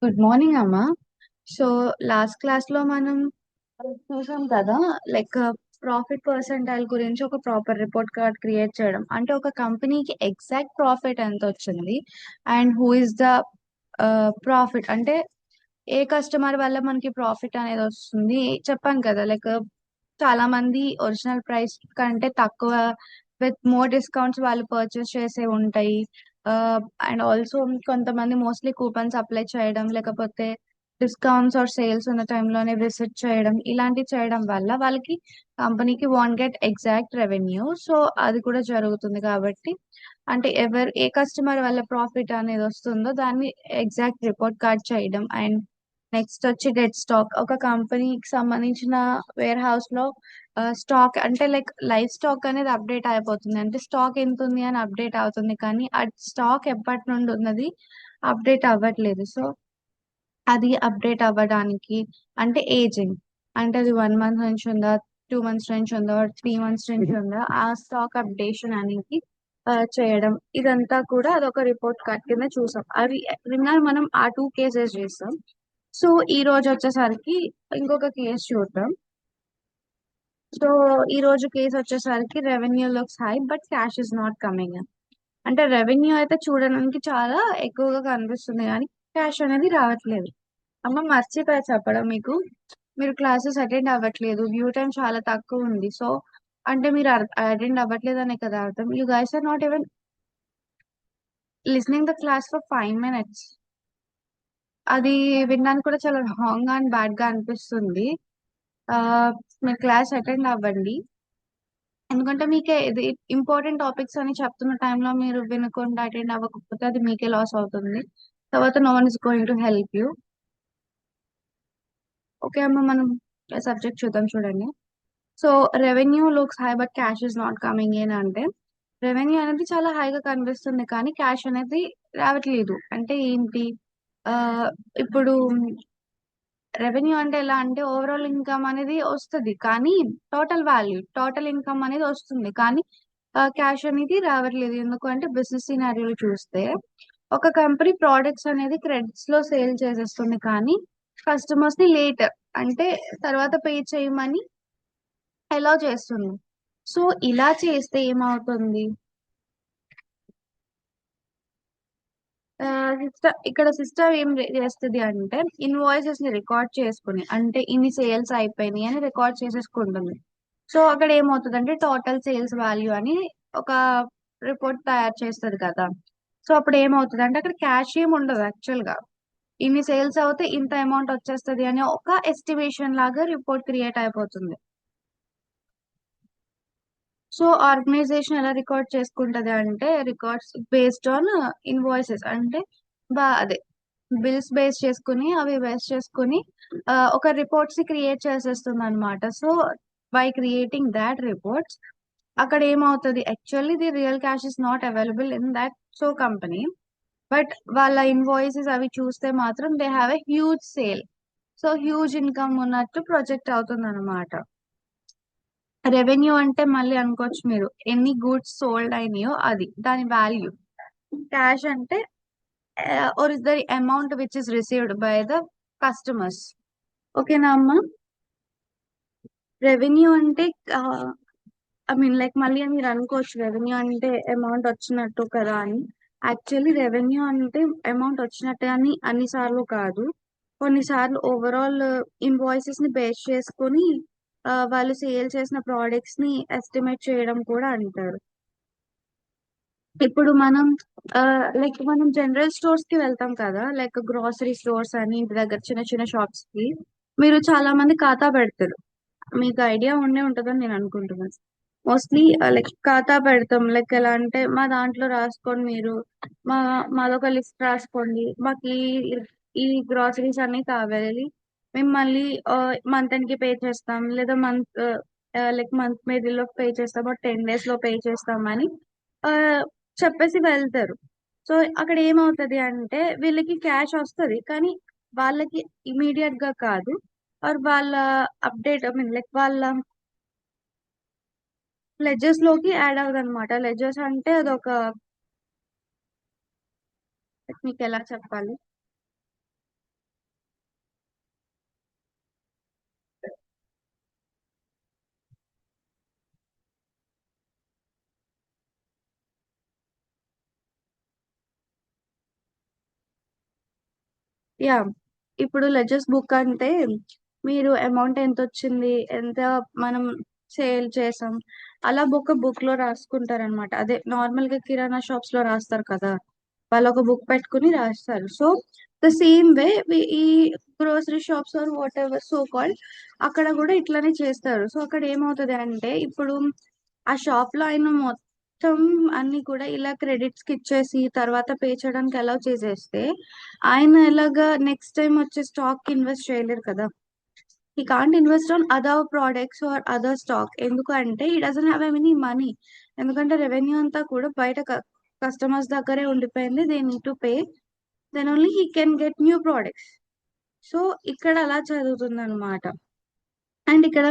Good morning అమ్మా. So last class లో మనం చూసాం కదా, లైక్ ప్రాఫిట్ పర్సెంటైల్ గురించి ఒక ప్రాపర్ రిపోర్ట్ కార్డ్ క్రియేట్ చేయడం అంటే ఒక కంపెనీకి ఎగ్జాక్ట్ ప్రాఫిట్ ఎంత వచ్చింది and who is the profit అంటే ఏ కస్టమర్ వల్ల మనకి ప్రాఫిట్ అనేది వస్తుంది. చెప్పాను కదా, లైక్ చాలా మంది ఒరిజినల్ ప్రైస్ కంటే తక్కువ విత్ మోర్ డిస్కౌంట్స్ వాళ్ళు పర్చేస్ చేసే ఉంటాయి. అండ్ ఆల్సో కొంతమంది మోస్ట్లీ కూపన్స్ అప్లై చేయడం, లేకపోతే డిస్కౌంట్స్ ఆర్ సేల్స్ ఉన్న టైంలోనే విజిట్ చేయడం, ఇలాంటివి చేయడం వల్ల వాళ్ళకి కంపెనీకి want get exact revenue. So అది కూడా జరుగుతుంది కాబట్టి అంటే ఏ కస్టమర్ వల్ల ప్రాఫిట్ అనేది వస్తుందో దాన్ని ఎగ్జాక్ట్ రిపోర్ట్ కార్డ్ చేయడం. అండ్ నెక్స్ట్ వచ్చి డెడ్ స్టాక్. ఒక కంపెనీకి సంబంధించిన వేర్ హౌస్ లో స్టాక్ అంటే లైక్ లైవ్ స్టాక్ అనేది అప్డేట్ అయిపోతుంది, అంటే స్టాక్ ఎంత ఉంది అని అప్డేట్ అవుతుంది, కానీ ఆ స్టాక్ ఎప్పటి నుండి ఉన్నది అప్డేట్ అవ్వట్లేదు. సో అది అప్డేట్ అవ్వడానికి అంటే ఏజింగ్, అంటే అది 1 మంత్ నుంచి ఉందా, 2 మంత్స్ నుంచి ఉందా, 3 మంత్స్ నుంచి ఉందా, ఆ స్టాక్ అప్డేషన్ అనేది చేయడం. ఇదంతా కూడా అదొక రిపోర్ట్ కార్డ్ కింద చూసాం. అవి విన్నారు మనం ఆ 2 కేసెస్ చేస్తాం. సో ఈ రోజు వచ్చేసరికి ఇంకొక కేసు చూద్దాం. సో ఈ రోజు కేసు వచ్చేసరికి revenue looks high but cash is not coming. అంటే రెవెన్యూ అయితే చూడడానికి చాలా ఎక్కువగా కనిపిస్తుంది కానీ క్యాష్ అనేది రావట్లేదు. అమ్మ మర్చిపోయా చెప్పడం మీకు, మీరు క్లాసెస్ అటెండ్ అవ్వట్లేదు, వ్యూ టైం చాలా తక్కువ ఉంది. సో అంటే మీరు అటెండ్ అవ్వట్లేదు అనే కదా అర్థం. You guys are not even listening the class for 5 minutes. అది వినడానికి కూడా చాలా రాంగ్ అండ్ బ్యాడ్ గా అనిపిస్తుంది. ఆ మీరు క్లాస్ అటెండ్ అవ్వండి, ఎందుకంటే మీకే ఇది ఇంపార్టెంట్ టాపిక్స్ అని చెప్తున్న టైంలో మీరు వినకుండా అటెండ్ అవ్వకపోతే అది మీకే లాస్ అవుతుంది. తర్వాత no one is going to help you. Okay అమ్మ, మనం సబ్జెక్ట్ చూద్దాం. చూడండి. So revenue looks high but cash is not coming in అంటే రెవెన్యూ అనేది చాలా హైగా కనిపిస్తుంది కానీ క్యాష్ అనేది రావట్లేదు. అంటే ఏంటి? ఆ ఇప్పుడు రెవెన్యూ అంటే ఎలా అంటే ఓవరాల్ ఇన్కమ్ అనేది వస్తుంది కానీ టోటల్ ఇన్కమ్ అనేది వస్తుంది కానీ క్యాష్ అనేది రావట్లేదు. ఎందుకు అంటే బిజినెస్ సినారియోలో చూస్తే ఒక కంపెనీ ప్రోడక్ట్స్ అనేది క్రెడిట్స్ లో సేల్ చేసేస్తుంది కానీ కస్టమర్స్ ని లేట్ అంటే తర్వాత పే చేయమని ఎలా చేస్తుంది. సో ఇలా చేస్తే ఏమవుతుంది? ఇక్కడ సిస్టమ్ ఏం చేస్తుంది అంటే ఇన్వాయిసెస్ ని రికార్డ్ చేసుకుని, అంటే ఇన్ని సేల్స్ అయిపోయినాయి అని రికార్డ్ చేసేసుకుంటుంది. సో అక్కడ ఏమవుతుంది అంటే టోటల్ సేల్స్ వాల్యూ అని ఒక రిపోర్ట్ తయారు చేస్తుంది కదా. సో అప్పుడు ఏమవుతుంది అంటే అక్కడ క్యాష్ ఏమి ఉండదు యాక్చువల్ గా. ఇన్ని సేల్స్ అవుతే ఇంత అమౌంట్ వచ్చేస్తుంది అని ఒక ఎస్టిమేషన్ లాగా రిపోర్ట్ క్రియేట్ అయిపోతుంది. సో ఆర్గనైజేషన్ ఎలా రికార్డ్ చేసుకుంటది అంటే రికార్డ్స్ బేస్డ్ ఆన్ ఇన్వాయిసెస్, అంటే అదే బిల్స్ బేస్ చేసుకుని అవి బేస్ చేసుకుని ఒక రిపోర్ట్స్ క్రియేట్ చేసేస్తుంది అనమాట. So by creating that reports అక్కడ ఏమవుతుంది, actually the real cash is not available in that so company, but వాళ్ళ ఇన్వాయిసెస్ అవి చూస్తే మాత్రం they have a huge sale. So huge income ఉన్నట్టు ప్రొజెక్ట్ అవుతుంది అనమాట. రెవెన్యూ అంటే మళ్ళీ అనుకోవచ్చు మీరు ఎన్ని గూడ్స్ సోల్డ్ అయినాయో అది దాని వాల్యూ. క్యాష్ అంటే or is the amount which is received by the customers. ఓకేనా అమ్మా? రెవెన్యూ అంటే ఐ మీన్ లైక్ మళ్ళీ మీరు అనుకోవచ్చు రెవెన్యూ అంటే అమౌంట్ వచ్చినట్టు కదా అని. యాక్చువల్లీ రెవెన్యూ అంటే అమౌంట్ వచ్చినట్టు అని అన్నిసార్లు కాదు. కొన్నిసార్లు ఓవరాల్ ఇన్వాయిసెస్ ని బేస్ చేసుకొని వాళ్ళు సేల్ చేసిన ప్రోడక్ట్స్ ని ఎస్టిమేట్ చేయడం కూడా అంటారు. ఇప్పుడు మనం లైక్ మనం జనరల్ స్టోర్స్ కి వెళ్తాం కదా, లైక్ గ్రోసరీ స్టోర్స్ అని ఇంటి దగ్గర చిన్న చిన్న షాప్స్ కి మీరు చాలా మంది ఖాతా పెడతారు. మీకు ఐడియా ఉండే ఉంటుందని నేను అనుకుంటున్నాను. మోస్ట్లీ లైక్ ఖాతా పెడతాం, లైక్ ఎలా అంటే మా దాంట్లో రాసుకోండి మీరు, మాదొక లిస్ట్ రాసుకోండి, మాకు ఈ గ్రాసరీస్ అన్ని కావాలి, మేము మళ్ళీ మంత్ ఎండ్ కి పే చేస్తాం, లేదా మంత్ మిడిల్ లో పే చేస్తాం, 10 days లో పే చేస్తామని ఆ, చెప్పేసి వెళ్తారు. సో అక్కడ ఏమవుతది అంటే వీళ్ళకి క్యాష్ వస్తది కానీ వాళ్ళకి ఇమీడియట్ గా కాదు, ఆర్ వాళ్ళ అప్డేట్ ఐ మీన్ లైక్ వాళ్ళ లెడ్జర్స్ లోకి యాడ్ అవ్వదు అనమాట. లెడ్జర్స్ అంటే అదొక మీకు ఎలా చెప్పాలి, యా, ఇప్పుడు లెజెస్ బుక్ అంటే మీరు అమౌంట్ ఎంత వచ్చింది, ఎంత మనం సేల్ చేసాం, అలా బుక్ లో రాసుకుంటారనమాట. అదే నార్మల్ గా కిరాణా షాప్స్ లో రాస్తారు కదా, వాళ్ళు ఒక బుక్ పెట్టుకుని రాస్తారు. సో ద సేమ్ వే ఈ grocery shops are whatever so called, అక్కడ కూడా ఇట్లానే చేస్తారు. సో అక్కడ ఏమవుతుంది అంటే, ఇప్పుడు ఆ షాప్ లో ఆయన మొత్తం అన్ని కూడా ఇలా క్రెడిట్స్ కి ఇచ్చేసి తర్వాత పే చేయడానికి అలౌ చేసేస్తే, ఆయన ఎలాగా నెక్స్ట్ టైం వచ్చే స్టాక్ ఇన్వెస్ట్ చేయలేరు కదా. He can't invest on other products or other stock. ఎందుకు అంటే he doesn't have any money. ఎందుకంటే రెవెన్యూ అంతా కూడా బయట కస్టమర్స్ దగ్గరే ఉండిపోయింది. They need to pay, then only he can get new products. So ఇక్కడ అలా చదువుతుంది అనమాట. అండ్ ఇక్కడ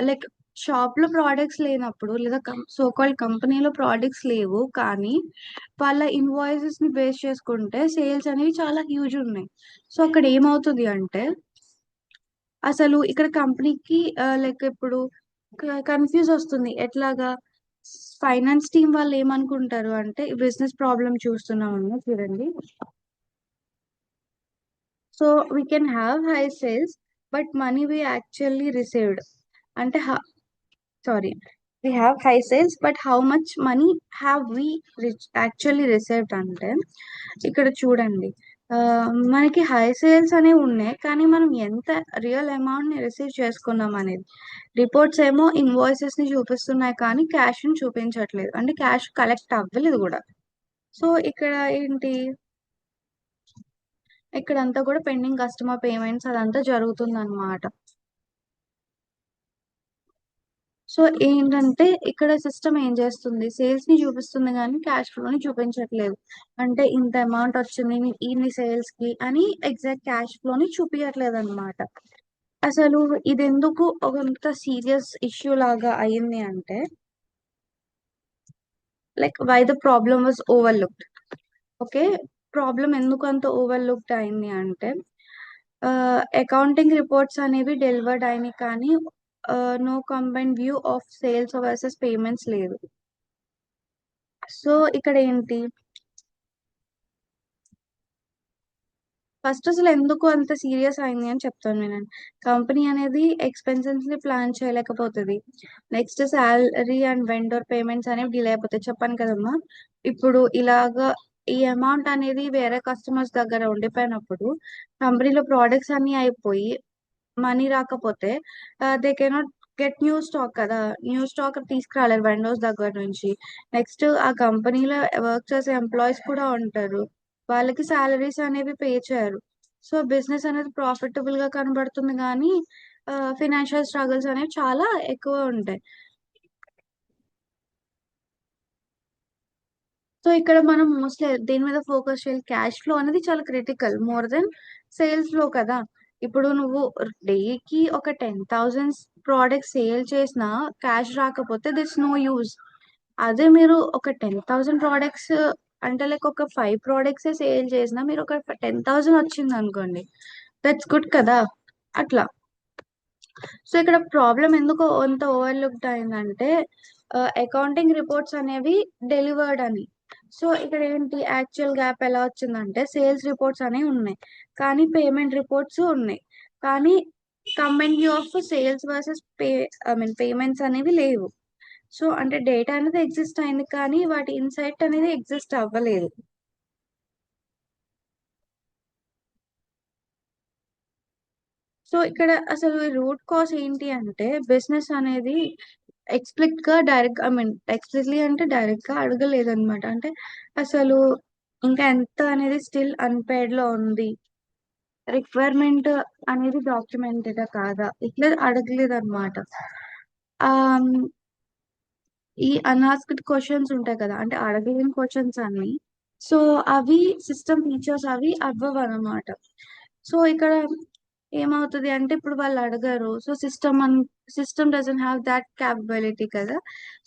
లైక్ షాప్ లో ప్రోడక్ట్స్ లేనప్పుడు, లేదా సో కాల్డ్ కంపెనీలో ప్రోడక్ట్స్ లేవు కానీ వాళ్ళ ఇన్వాయిసెస్ ని బేస్ చేసుకుంటే సేల్స్ అనేవి చాలా హ్యూజ్ ఉన్నాయి. సో అక్కడ ఏమవుతుంది అంటే, అసలు ఇక్కడ కంపెనీకి లైక్ ఇప్పుడు కన్ఫ్యూజ్ వస్తుంది ఎట్లాగా. ఫైనాన్స్ టీం వాళ్ళు ఏమనుకుంటారు అంటే, బిజినెస్ ప్రాబ్లం చూస్తున్నాము చూడండి. So we can have high sales but money we actually received అంటే, sorry, we have high sales but how much money have we actually received అంటే, ఇక్కడ చూడండి, ఆ, మనకి హై సేల్స్ అనేవి ఉన్నాయి కానీ మనం ఎంత రియల్ అమౌంట్ ని రిసీవ్ చేసుకున్నాం అనేది. రిపోర్ట్స్ ఏమో ఇన్వాయిసెస్ ని చూపిస్తున్నాయి కానీ క్యాష్ ని చూపించట్లేదు, అంటే క్యాష్ కలెక్ట్ అవ్వలేదు కూడా. సో ఇక్కడ ఏంటి, ఇక్కడ అంతా కూడా పెండింగ్ కస్టమర్ పేమెంట్స్ అదంతా జరుగుతుంది అనమాట. సో ఏంటంటే ఇక్కడ సిస్టమ్ ఏం చేస్తుంది, సేల్స్ ని చూపిస్తుంది కానీ క్యాష్ ఫ్లోని చూపించట్లేదు. అంటే ఇంత అమౌంట్ వచ్చింది ఇన్ని సేల్స్ కి అని ఎగ్జాక్ట్ క్యాష్ ఫ్లోని చూపించట్లేదు అనమాట. అసలు ఇది ఎందుకు ఒక సీరియస్ ఇష్యూ లాగా అయింది అంటే, like why the problem was overlooked. Okay, problem ఎందుకు అంత ఓవర్లుక్డ్ అయింది అంటే, అకౌంటింగ్ రిపోర్ట్స్ అనేవి డెలివర్డ్ అయినాయి కానీ no combine view of sales versus payments లేదు. సో ఇక్కడ ఏంటి, ఫస్ట్ అసలు ఎందుకు అంత సీరియస్ అయింది అని చెప్తాను నేను. కంపెనీ అనేది ఎక్స్పెన్సెస్ ని ప్లాన్ చేయలేకపోతుంది. Next salary and vendor payments అనేవి డిలే అయిపోతాయి. చెప్పాను కదమ్మా, ఇప్పుడు ఇలాగా ఈ అమౌంట్ అనేది వేరే కస్టమర్స్ దగ్గర ఉండిపోయినప్పుడు, కంపెనీలో ప్రోడక్ట్స్ అన్ని అయిపోయి మనీ రాకపోతే they cannot get new stock కదా. న్యూ స్టాక్ తీసుకురాలేరు వెండర్స్ దగ్గర నుంచి. నెక్స్ట్ ఆ కంపెనీలో వర్క్ చేసే ఎంప్లాయీస్ కూడా ఉంటారు, వాళ్ళకి సాలరీస్ అనేవి పే చేయరు. సో బిజినెస్ అనేది ప్రాఫిటబుల్ గా కనబడుతుంది కానీ ఫినాన్షియల్ స్ట్రగుల్స్ అనేవి చాలా ఎక్కువ ఉంటాయి. సో ఇక్కడ మనం మోస్ట్లీ దేని మీద ఫోకస్ చేయాలి, క్యాష్ ఫ్లో అనేది చాలా critical more than sales flow కదా. ఇప్పుడు నువ్వు డేకి ఒక 10,000 ప్రోడక్ట్స్ సేల్ చేసినా క్యాష్ రాకపోతే దిట్స్ నో యూజ్. అదే మీరు ఒక 10,000 ప్రోడక్ట్స్ అంటే లైక్ ఒక 5 ప్రోడక్ట్స్ సేల్ చేసినా మీరు ఒక 10,000 వచ్చింది అనుకోండి, దట్స్ గుడ్ కదా. అట్లా. సో ఇక్కడ ప్రాబ్లం ఎందుకు అంత ఓవర్లుక్డ్ అయిందంటే, అకౌంటింగ్ రిపోర్ట్స్ అనేవి డెలివర్డ్ అని. సో ఇక్కడ ఏంటి యాక్చువల్ గ్యాప్ ఎలా వచ్చిందంటే, సేల్స్ రిపోర్ట్స్ అనేవి ఉన్నాయి కానీ పేమెంట్ రిపోర్ట్స్ ఉన్నాయి కానీ combine view of sales versus I mean payments అనేవి లేవు. సో అంటే డేటా అనేది ఎగ్జిస్ట్ అయింది కానీ వాటి ఇన్సైట్ అనేది ఎగ్జిస్ట్ అవ్వలేదు. సో ఇక్కడ అసలు రూట్ కాజ్ ఏంటి అంటే, బిజినెస్ అనేది ఎక్స్ప్లిక్ట్ గా డైరెక్ట్ ఐ మీన్ ఎక్స్ప్లిక్ట్లీ అంటే డైరెక్ట్ గా అడగలేదు అనమాట. అంటే అసలు ఇంకా ఎంత అనేది స్టిల్ అన్పేడ్ లో ఉంది, రిక్వైర్మెంట్ అనేది డాక్యుమెంటెడ్ కాదా, ఇట్లా అడగలేదు అనమాట. ఆ ఈ అన్ఆస్క్డ్ క్వశ్చన్స్ ఉంటాయి కదా, అంటే అడగలేని క్వశ్చన్స్ అన్ని. సో అవి సిస్టమ్ ఫీచర్స్ అవి అవ్వవు అనమాట. సో ఇక్కడ ఏమవుతుంది అంటే, ఇప్పుడు వాళ్ళు అడగారు, so system doesn't have that capability కదా.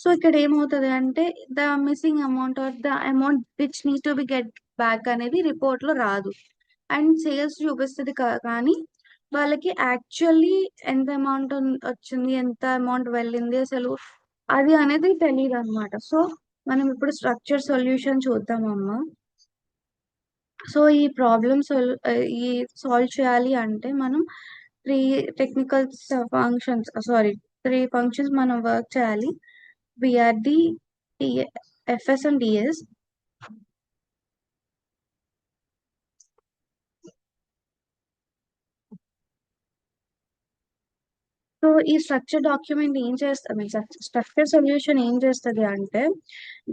సో ఇక్కడ ఏమవుతుంది అంటే, the missing amount or the amount which need to be get back అనేది రిపోర్ట్ లో రాదు. అండ్ సేల్స్ చూపిస్తుంది కానీ వాళ్ళకి యాక్చువల్లీ ఎంత అమౌంట్ వచ్చింది, ఎంత అమౌంట్ వెళ్ళింది అసలు అది అనేది తెలియదు అనమాట. సో మనం ఇప్పుడు స్ట్రక్చర్ సొల్యూషన్ చూద్దామమ్మా. సో ఈ ప్రాబ్లమ్ ఈ సాల్వ్ చేయాలి అంటే మనం three technical functions sorry three functions మనం వర్క్ చేయాలి. బిఆర్డి, ఎఫ్ఎస్ అండ్ డిఎస్. సో ఈ స్ట్రక్చర్ డాక్యుమెంట్ ఏం చేస్తుంది, స్ట్రక్చర్ సొల్యూషన్ ఏం చేస్తుంది అంటే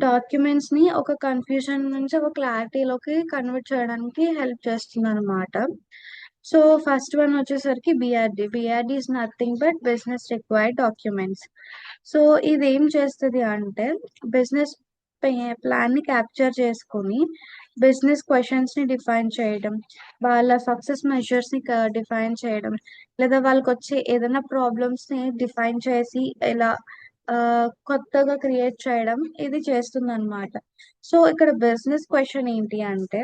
డాక్యుమెంట్స్ ని ఒక కన్ఫ్యూజన్ నుంచి ఒక క్లారిటీలోకి కన్వర్ట్ చేయడానికి హెల్ప్ చేస్తుంది అనమాట. సో ఫస్ట్ వన్ వచ్చేసరికి BRD. BRD is nothing but business required documents. So ఇది ఏం చేస్తుంది అంటే బిజినెస్ ప్లాన్ ని క్యాప్చర్ చేసుకొని బిజినెస్ క్వశ్చన్స్ ని డిఫైన్ చేయడం, వాళ్ళ సక్సెస్ మెజర్స్ ని డిఫైన్ చేయడం, లేదా వాళ్ళకి వచ్చే ఏదైనా ప్రాబ్లమ్స్ ని డిఫైన్ చేసి ఇలా ఆ, కొత్తగా క్రియేట్ చేయడం ఇది చేస్తుంది అనమాట. సో ఇక్కడ బిజినెస్ క్వశ్చన్ ఏంటి అంటే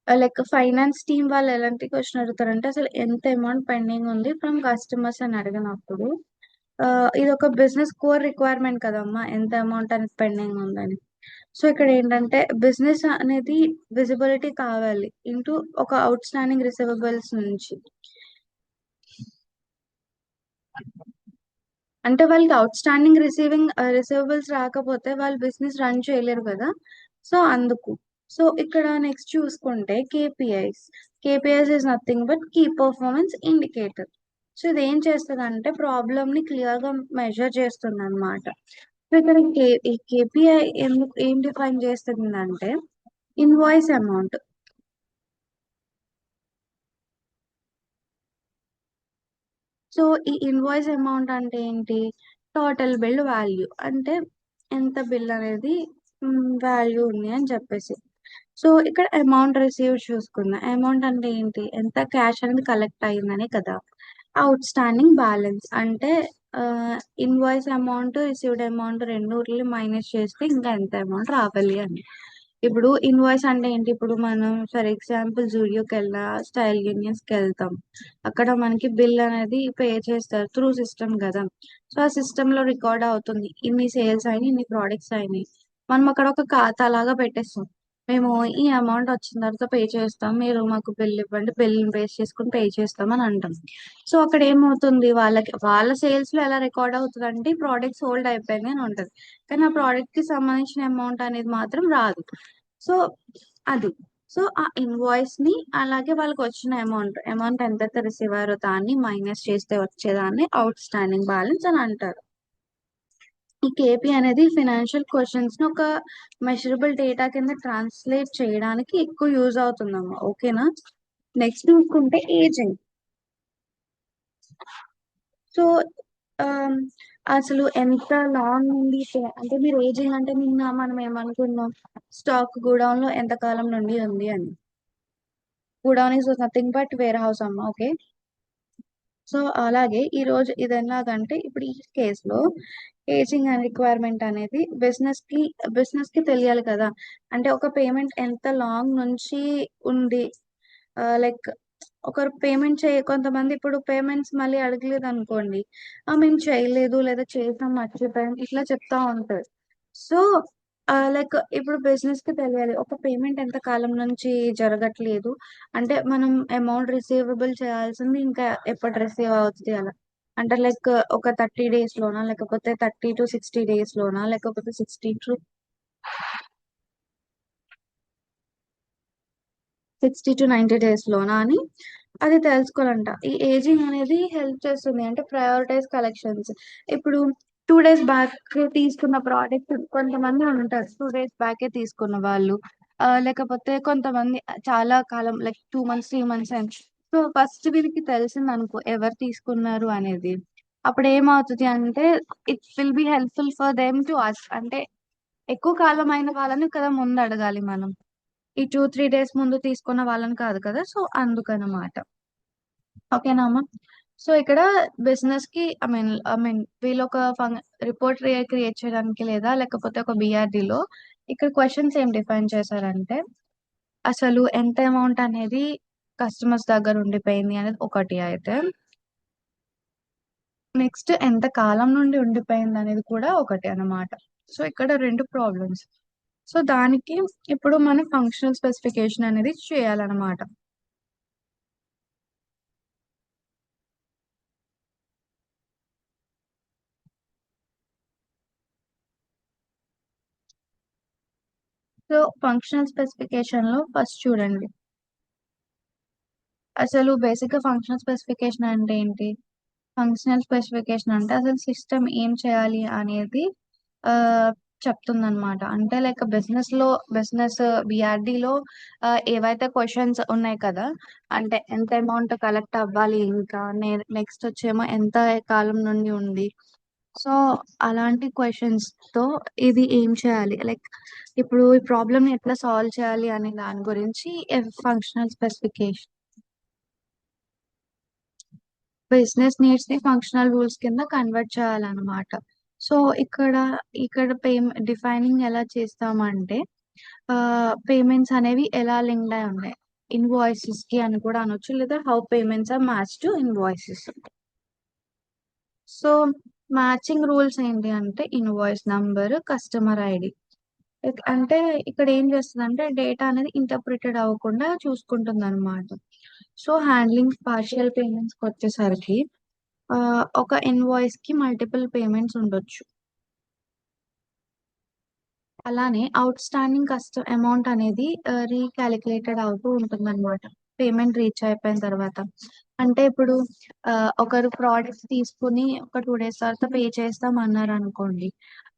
లైక్ ఫైనాన్స్ టీమ్ వాళ్ళు ఎలాంటి క్వశ్చన్ అడుగుతారంటే అసలు ఎంత అమౌంట్ పెండింగ్ ఉంది ఫ్రమ్ కస్టమర్స్ అని అడిగినప్పుడు ఆ, ఇది ఒక బిజినెస్ కోర్ రిక్వైర్మెంట్ కదమ్మా, ఎంత అమౌంట్ అనేది పెండింగ్ ఉందని. సో ఇక్కడ ఏంటంటే బిజినెస్ అనేది విజిబిలిటీ కావాలి ఇంటూ ఒక అవుట్ స్టాండింగ్ రిసీవబుల్స్ నుంచి. అంటే వాళ్ళకి అవుట్ స్టాండింగ్ రిసీవబుల్స్ రాకపోతే వాళ్ళు బిజినెస్ రన్ చేయలేరు కదా. సో అందుకు. సో ఇక్కడ నెక్స్ట్ చూసుకుంటే KPIs. KPIs is nothing but key performance indicator. So ఇది ఏం చేస్తుంది అంటే ప్రాబ్లమ్ ని క్లియర్ గా మెజర్ చేస్తుంది అనమాట. సో ఇక్కడ ఈ కేపీఐ ఏం డిఫైన్ చేస్తుంది అంటే invoice amount. So e invoice amount అంటే ఏంటి, టోటల్ బిల్ వాల్యూ అంటే ఎంత బిల్ అనేది వాల్యూ ఉంది అని చెప్పేసి. సో ఇక్కడ అమౌంట్ రిసీవ్ చూసుకుందాం. అమౌంట్ అంటే ఏంటి, ఎంత క్యాష్ అనేది కలెక్ట్ అయిందని కదా. అవుట్ స్టాండింగ్ బ్యాలెన్స్ అంటే ఇన్వాయిస్ అమౌంట్ రిసీవ్డ్ అమౌంట్ రెండు మైనస్ చేస్తే ఇంకా ఎంత అమౌంట్ రావాలి అని. ఇప్పుడు ఇన్వాయిస్ అంటే ఏంటి, ఇప్పుడు మనం ఫర్ ఎగ్జాంపుల్ జూడియోకి వెళ్ళినా స్టైల్ యూనియన్స్కి వెళ్తాం, అక్కడ మనకి బిల్ అనేది పే చేస్తారు త్రూ సిస్టమ్ కదా. సో ఆ సిస్టమ్ లో రికార్డ్ అవుతుంది ఇన్ని సేల్స్ అయినాయి, ఇన్ని ప్రోడక్ట్స్ అయినాయి. మనం అక్కడ ఒక ఖాతా లాగా పెట్టేస్తాం, మేము ఈ అమౌంట్ వచ్చిన తర్వాత పే చేస్తాం, మీరు మాకు బిల్ ఇవ్వండి, బిల్ బేస్ చేసుకుని పే చేస్తాం అని అంటాం. సో అక్కడ ఏమవుతుంది, వాళ్ళకి వాళ్ళ సేల్స్ లో ఎలా రికార్డ్ అవుతుంది అంటే ప్రోడక్ట్ సోల్డ్ అయిపోయింది అని ఉంటది, కానీ ఆ ప్రోడక్ట్ కి సంబంధించిన అమౌంట్ అనేది మాత్రం రాదు. సో అది. సో ఆ ఇన్వాయిస్ ని అలాగే వాళ్ళకి వచ్చిన అమౌంట్ ఎంతైతే రిసీవ్ అయ్యారో దాన్ని మైనస్ చేస్తే వచ్చేదాన్ని అవుట్ స్టాండింగ్ బ్యాలెన్స్ అని అంటారు. ఈ కేపీ అనేది ఫినాన్షియల్ క్వశ్చన్స్ ని ఒక మెషరబుల్ డేటా కింద ట్రాన్స్లేట్ చేయడానికి ఎక్కువ యూజ్ అవుతుందమ్మా. ఓకేనా. నెక్స్ట్ చూసుకుంటే ఏజింగ్. సో ఆమ్, అసలు ఎంత లాంగ్ ఉంది అంటే మీరు ఏజింగ్ అంటే నిన్న మనం ఏమనుకున్నాం, స్టాక్ గోడౌన్ లో ఎంత కాలం నుండి ఉంది అని. Godown is nothing but where house అమ్మా. ఓకే. సో అలాగే ఈ రోజు ఇది ఎలాగంటే ఇప్పుడు ఈ కేసులో ఏజింగ్ అండ్ రిక్వైర్మెంట్ అనేది బిజినెస్ కి తెలియాలి కదా. అంటే ఒక పేమెంట్ ఎంత లాంగ్ నుంచి ఉంది, లైక్ ఒకరు పేమెంట్ కొంతమంది ఇప్పుడు పేమెంట్స్ మళ్ళీ అడగలేదు అనుకోండి, మేము చేయలేదు లేదా చేసాం మర్చిపోయాం ఇట్లా చెప్తా ఉంటారు. సో లైక్ ఇప్పుడు బిజినెస్ కి తెలియాలి ఒక పేమెంట్ ఎంత కాలం నుంచి జరగట్లేదు, అంటే మనం అమౌంట్ రిసీవబుల్ చేయాల్సింది ఇంకా ఎప్పుడు రిసీవ్ అవుతుంది అలా. అంటే లైక్ ఒక 30 days లోనా, లేకపోతే 30 to 60 days లోనా, లేకపోతే 60 to 90 days లోనా అని అది తెలుసుకోవాలంట. ఈ ఏజింగ్ అనేది హెల్ప్ చేస్తుంది అంటే ప్రయారిటైజ్ కలెక్షన్స్. ఇప్పుడు 2 days బ్యాక్ తీసుకున్న ప్రోడక్ట్ కొంతమంది ఉంటారు, 2 days బ్యాకే తీసుకున్న వాళ్ళు, లేకపోతే కొంతమంది చాలా కాలం లైక్ 2 months 3 months అని. సో ఫస్ట్ వీరికి తెలిసింది అనుకో ఎవరు తీసుకున్నారు అనేది, అప్పుడు ఏమవుతుంది అంటే it will be helpful for them to us. అంటే ఎక్కువ కాలం అయిన వాళ్ళని కదా ముందు అడగాలి మనం, ఈ 2 3 days ముందు తీసుకున్న వాళ్ళని కాదు కదా. సో అందుకనమాట. ఓకేనా అమ్మా. సో ఇక్కడ బిజినెస్ కి ఐ మీన్ వీళ్ళు ఒక రిపోర్ట్ క్రియేట్ చేయడానికి లేదా లేకపోతే ఒక BRD లో ఇక్కడ క్వశ్చన్స్ ఏం డిఫైన్ చేశారంటే అసలు ఎంత అమౌంట్ అనేది కస్టమర్స్ దగ్గర ఉండిపోయింది అనేది ఒకటి అయితే, నెక్స్ట్ ఎంత కాలం నుండి ఉండిపోయింది అనేది కూడా ఒకటి అన్నమాట. సో ఇక్కడ రెండు ప్రాబ్లమ్స్. సో దానికి ఇప్పుడు మనం ఫంక్షనల్ స్పెసిఫికేషన్ అనేది చేయాలన్నమాట. సో ఫంక్షనల్ స్పెసిఫికేషన్ లో ఫస్ట్ చూడండి, అసలు బేసిక్ గా ఫంక్షనల్ స్పెసిఫికేషన్ అంటే ఏంటి? ఫంక్షనల్ స్పెసిఫికేషన్ అంటే అసలు సిస్టమ్ ఏం చేయాలి అనేది ఆ చెప్తుంది అనమాట. అంటే లైక్ బిజినెస్ బిఆర్డి లో ఏవైతే క్వశ్చన్స్ ఉన్నాయి కదా, అంటే ఎంత అమౌంట్ కలెక్ట్ అవ్వాలి, ఇంకా నెక్స్ట్ వచ్చేమో ఎంత కాలం నుండి ఉంది. సో అలాంటి క్వశ్చన్స్ తో ఇది ఏం చేయాలి, లైక్ ఇప్పుడు ఈ ప్రాబ్లమ్ ని ఎట్లా సాల్వ్ చేయాలి అనే దాని గురించి ఫంక్షనల్ స్పెసిఫికేషన్. బిజినెస్ నీడ్స్ ని ఫంక్షనల్ రూల్స్ కింద కన్వర్ట్ చేయాలన్నమాట. సో ఇక్కడ డిఫైనింగ్ ఎలా చేస్తామంటే, పేమెంట్స్ అనేవి ఎలా లింక్డ్ అయి ఉన్నాయి ఇన్వాయిసెస్ కి అని కూడా అనొచ్చు, లేదా how payments are match to invoices. So matching rules ఏంటి అంటే ఇన్వాయిస్ నంబర్, కస్టమర్ ఐడి. అంటే ఇక్కడ ఏం చేస్తుంది అంటే డేటా అనేది ఇంటర్ప్రిటెడ్ అవ్వకుండా చూసుకుంటుంది అనమాట. సో హ్యాండ్లింగ్ పార్షియల్ పేమెంట్స్ వచ్చేసరికి ఒక ఇన్వాయిస్ కి మల్టిపుల్ పేమెంట్స్ ఉండొచ్చు. అలానే అవుట్ స్టాండింగ్ అమౌంట్ అనేది రీకాలిక్యులేటెడ్ అవుతూ ఉంటుంది అనమాట పేమెంట్ రీచ్ అయిపోయిన తర్వాత. అంటే ఇప్పుడు ఆ, ఒకరు ప్రోడక్ట్స్ తీసుకుని ఒక 2 days తర్వాత పే చేస్తాం అన్నారు అనుకోండి.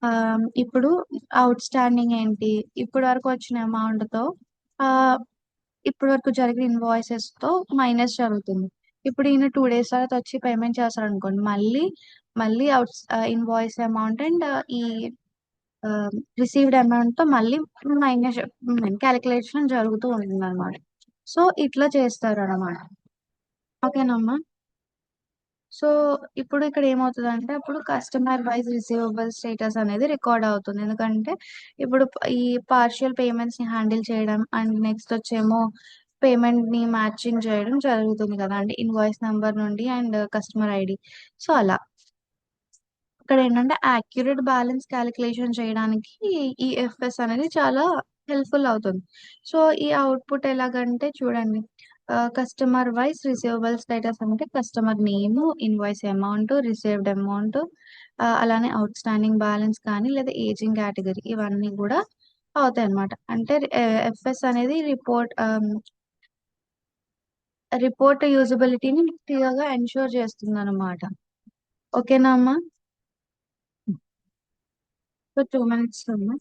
ఆ, ఇప్పుడు అవుట్ స్టాండింగ్ ఏంటి, ఇప్పటి వరకు వచ్చిన అమౌంట్ తో ఆ, ఇప్పటి వరకు జరిగిన ఇన్వాయిసెస్ తో మైనస్ జరుగుతుంది. ఇప్పుడు ఈయన 2 days తర్వాత వచ్చి పేమెంట్ చేస్తారు అనుకోండి, మళ్ళీ అవుట్ ఇన్వాయిస్ అమౌంట్ అండ్ ఈ రిసీవ్డ్ అమౌంట్ తో మళ్ళీ మైనస్ క్యాలిక్యులేషన్ జరుగుతూ ఉంటుంది అనమాట. సో ఇట్లా చేస్తారు అనమాట. ఓకేనమ్మా. సో ఇప్పుడు ఇక్కడ ఏమవుతుంది అంటే అప్పుడు కస్టమర్ వైజ్ రిసీవబుల్ స్టేటస్ అనేది రికార్డ్ అవుతుంది. ఎందుకంటే ఇప్పుడు ఈ పార్షియల్ పేమెంట్స్ ని హ్యాండిల్ చేయడం అండ్ నెక్స్ట్ వచ్చేమో పేమెంట్ ని మ్యాచింగ్ చేయడం జరుగుతుంది కదా, అంటే ఇన్వాయిస్ నంబర్ నుండి అండ్ కస్టమర్ ఐడి. సో అలా ఇక్కడ ఏంటంటే యాక్యురేట్ బ్యాలెన్స్ క్యాలిక్యులేషన్ చేయడానికి ఈ ఎఫ్ఎస్ అనేది చాలా హెల్ప్ఫుల్ అవుతుంది. సో ఈ అవుట్పుట్ ఎలాగంటే చూడండి, కస్టమర్ వైజ్ రిసీవబుల్ స్టేటస్ అంటే customer name, invoice amount, received amount, అలానే అవుట్ స్టాండింగ్ బ్యాలెన్స్ కానీ లేదా ఏజింగ్ కేటగిరీ ఇవన్నీ కూడా అవుతాయి అన్నమాట. అంటే ఎఫ్ఎస్ అనేది రిపోర్ట్ యూజబిలిటీని క్లియర్ గా ఎన్షూర్ చేస్తుంది అనమాట. ఓకేనా అమ్మా? సో 2 minutes అమ్మా.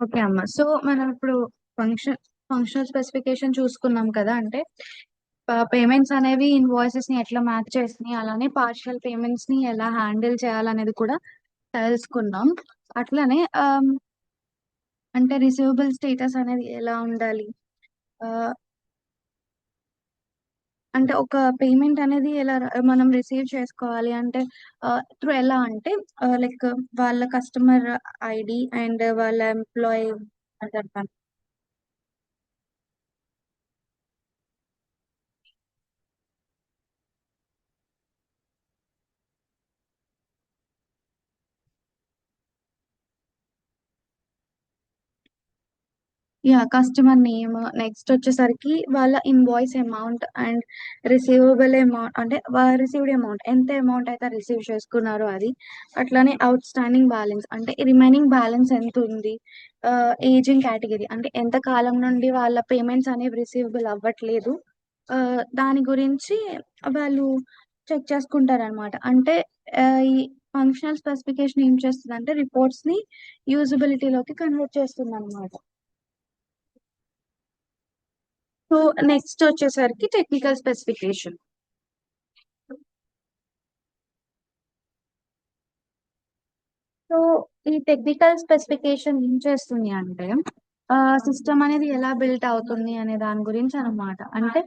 ఓకే అమ్మ. సో మనం ఇప్పుడు ఫంక్షనల్ స్పెసిఫికేషన్ చూసుకున్నాం కదా, అంటే పేమెంట్స్ అనేవి ఇన్వాయిసెస్ ని ఎట్లా మ్యాచ్ చేస్తున్నాయి, అలానే పార్షియల్ పేమెంట్స్ ని ఎలా హ్యాండిల్ చేయాలనేది కూడా తెలుసుకున్నాం. అట్లనే అంటే రిసీవబుల్ స్టేటస్ అనేది ఎలా ఉండాలి, ఆ, అంటే ఒక పేమెంట్ అనేది ఎలా మనం రిసీవ్ చేసుకోవాలి అంటే త్రూ ఎలా అంటే లైక్ వాళ్ళ కస్టమర్ ఐడి అండ్ వాళ్ళ ఎంప్లాయీ అంటారు. యా కస్టమర్ నేమ్, నెక్స్ట్ వచ్చేసరికి వాళ్ళ invoice amount and receivable amount అంటే రిసీవ్డ్ అమౌంట్ ఎంత అమౌంట్ అయితే రిసీవ్ చేసుకున్నారో అది, అట్లానే అవుట్ స్టాండింగ్ బ్యాలెన్స్ అంటే రిమైనింగ్ బ్యాలెన్స్ ఎంత ఉంది, ఏజింగ్ కేటగిరీ అంటే ఎంత కాలం నుండి వాళ్ళ పేమెంట్స్ అనేవి రిసీవబుల్ అవ్వట్లేదు, దాని గురించి వాళ్ళు చెక్ చేసుకుంటారనమాట. అంటే ఈ ఫంక్షనల్ స్పెసిఫికేషన్ ఏం చేస్తుంది అంటే రిపోర్ట్స్ ని యూజబిలిటీలోకి కన్వర్ట్ చేస్తుంది అనమాట. సో నెక్స్ట్ వచ్చేసరికి టెక్నికల్ స్పెసిఫికేషన్. సో ఈ టెక్నికల్ స్పెసిఫికేషన్ ఏం చేస్తుంది అంటే సిస్టమ్ అనేది ఎలా బిల్ట్ అవుతుంది అనే దాని గురించి అన్నమాట. అంటే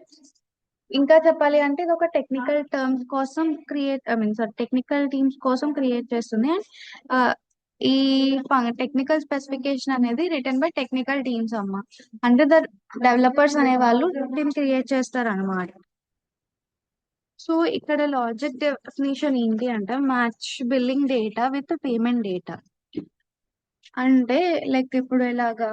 ఇంకా చెప్పాలి అంటే ఇది ఒక టెక్నికల్ టర్మ్స్ కోసం create I mean sorry technical teams కోసం క్రియేట్ చేస్తుంది. అండ్ ఈ టెక్నికల్ స్పెసిఫికేషన్ అనేది రిటర్న్ బై టెక్నికల్ టీమ్స్ అమ్మ. అంటే ద డెవలపర్స్ అనే వాళ్ళు దీన్ని క్రియేట్ చేస్తారు అనమాట. సో ఇక్కడ లాజిక్ డెఫినేషన్ ఏంటి అంటే match billing data with payment data. అంటే లైక్ ఇప్పుడు ఎలాగా,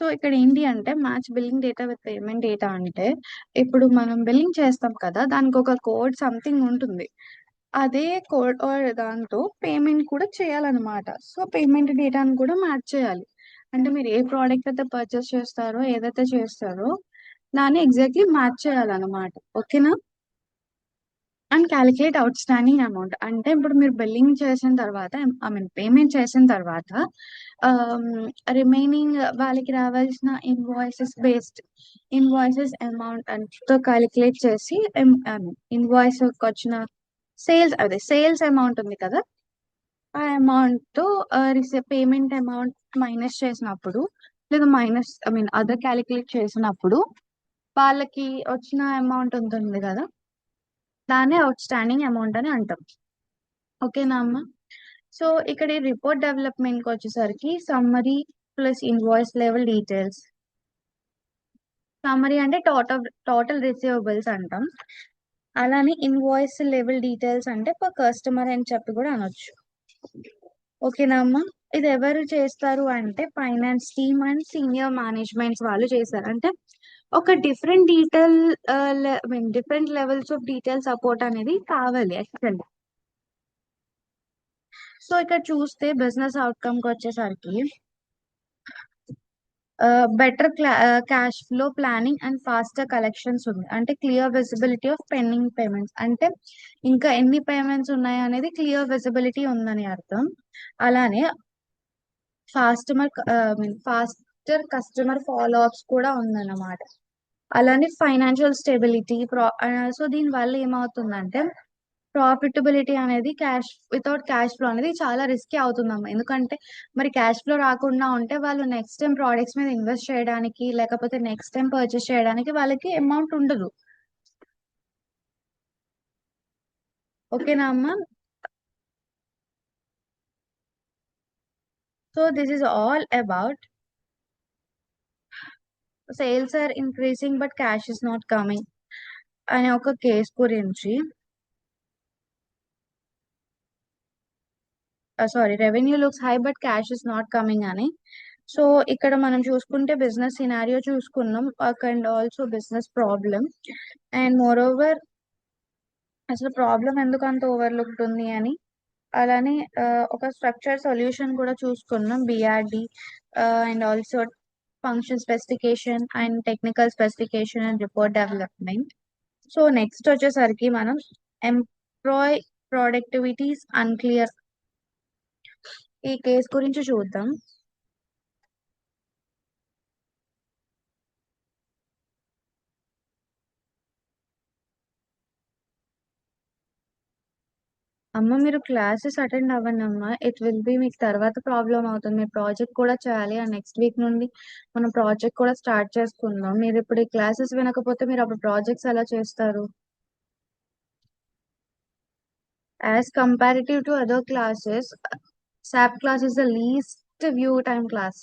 సో ఇక్కడ ఏంటి అంటే match billing data with payment data అంటే ఇప్పుడు మనం బిల్లింగ్ చేస్తాం కదా దానికి ఒక కోడ్ సంథింగ్ ఉంటుంది. అదే కోడ్ ఆర్ దాంతో పేమెంట్ కూడా చేయాలన్నమాట. సో పేమెంట్ డేటాను కూడా మ్యాచ్ చేయాలి. అంటే మీరు ఏ ప్రోడక్ట్ అయితే పర్చేస్ చేస్తారో ఏదైతే చేస్తారో దాన్ని ఎగ్జాక్ట్లీ మ్యాచ్ చేయాలన్నమాట. ఓకేనా. And calculate out standing amount అంటే ఇప్పుడు మీరు బిల్లింగ్ చేసిన తర్వాత ఐ మీన్ పేమెంట్ చేసిన తర్వాత రిమైనింగ్ వాళ్ళకి రావాల్సిన ఇన్వాయిసెస్ అమౌంట్ అంతా క్యాలిక్యులేట్ చేసి ఇన్వాయిస్ వచ్చిన సేల్స్ అమౌంట్ ఉంది కదా, ఆ అమౌంట్ తో పేమెంట్ అమౌంట్ మైనస్ చేసినప్పుడు లేదా minus I mean other calculate చేసినప్పుడు వాళ్ళకి వచ్చిన అమౌంట్ ఉంటుంది కదా, దాన్ని అవుట్ స్టాండింగ్ అమౌంట్ అని అంటాం. ఓకేనా అమ్మ. సో ఇక్కడ ఈ రిపోర్ట్ డెవలప్మెంట్ కి వచ్చేసరికి summary plus invoice level details. Summary అంటే టోటల్ రిసీవబుల్స్ అంటాం. అలానే ఇన్వాయిస్ లెవెల్ డీటెయిల్స్ అంటే పర్ కస్టమర్ అని చెప్పి కూడా అనొచ్చు. ఓకేనా అమ్మ. ఇది ఎవరు చేస్తారు అంటే finance team and senior managements వాళ్ళు చేస్తారు. అంటే ఒక different levels of detail support అనేది కావాలి యాక్చువల్లీ. సో ఇక్కడ చూస్తే బిజినెస్ అవుట్కమ్ కి వచ్చేసరికి better cash flow planning and faster collections ఉంది. అంటే clear visibility of pending payments అంటే ఇంకా ఎన్ని పేమెంట్స్ ఉన్నాయి అనేది క్లియర్ విజిబిలిటీ ఉందని అర్థం. అలానే ఫాస్టర్ కస్టమర్ ఫాలో అప్స్ కూడా ఉందన్నమాట. అలానే ఫైనాన్షియల్ స్టెబిలిటీ సో దీని వల్ల ఏమవుతుందంటే ప్రాఫిటబిలిటీ అనేది వితౌట్ క్యాష్ ఫ్లో అనేది చాలా రిస్కీ అవుతుందమ్మా. ఎందుకంటే మరి క్యాష్ ఫ్లో రాకుండా ఉంటే వాళ్ళు నెక్స్ట్ టైం ప్రోడక్ట్స్ మీద ఇన్వెస్ట్ చేయడానికి లేకపోతే నెక్స్ట్ టైం పర్చేస్ చేయడానికి వాళ్ళకి అమౌంట్ ఉండదు. ఓకేనా అమ్మా. So this is all about sales are increasing but cash is not coming అనే ఒక కేస్ గురించి. Sorry, revenue looks high but cash is not coming అని. సో ఇక్కడ మనం చూసుకుంటే బిజినెస్ సినారియో చూసుకున్నాం and also business problem. And moreover అసలు problem ఎందుకు అంత ఓవర్లుక్డ్ ఉంది అని. అలానే ఒక స్ట్రక్చర్ సొల్యూషన్ కూడా చూసుకున్నాం BRD and also function specification and technical specification and report development. So next వచ్చేసరికి మనం ఎంప్లాయ్ ప్రొడక్టివిటీస్ అన్క్లియర్ ఈ కేస్ గురించి చూద్దాం. అమ్మ మీరు క్లాసెస్ అటెండ్ అవ్వండి అమ్మ. ఇట్ విల్ బి మీకు తర్వాత ప్రాబ్లం అవుతుంది. మీరు ప్రాజెక్ట్ కూడా చేయాలి. అండ్ నెక్స్ట్ వీక్ నుండి మనం ప్రాజెక్ట్ కూడా స్టార్ట్ చేసుకుందాం. మీరు ఇప్పుడు ఈ క్లాసెస్ వినకపోతే మీరు అప్పుడు ప్రాజెక్ట్స్ ఎలా చేస్తారు? As comparative to other classes, SAP class is the least view time class.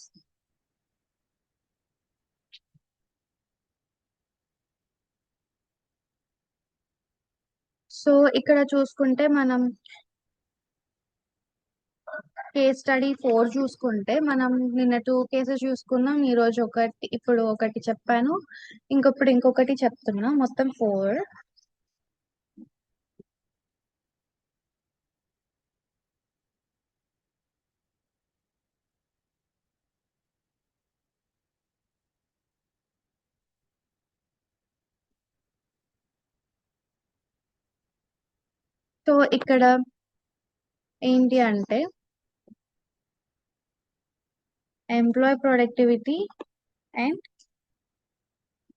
So ఇక్కడ చూసుకుంటే మనం కేస్ స్టడీ 4 చూసుకుంటే మనం నిన్న 2 కేసెస్ చూసుకున్నాం. ఈ రోజు ఒకటి, ఇప్పుడు ఒకటి చెప్పాను, ఇంకొప్పుడు ఇంకొకటి చెప్తున్నా, మొత్తం 4. సో ఇక్కడ ఏంటి అంటే employee productivity and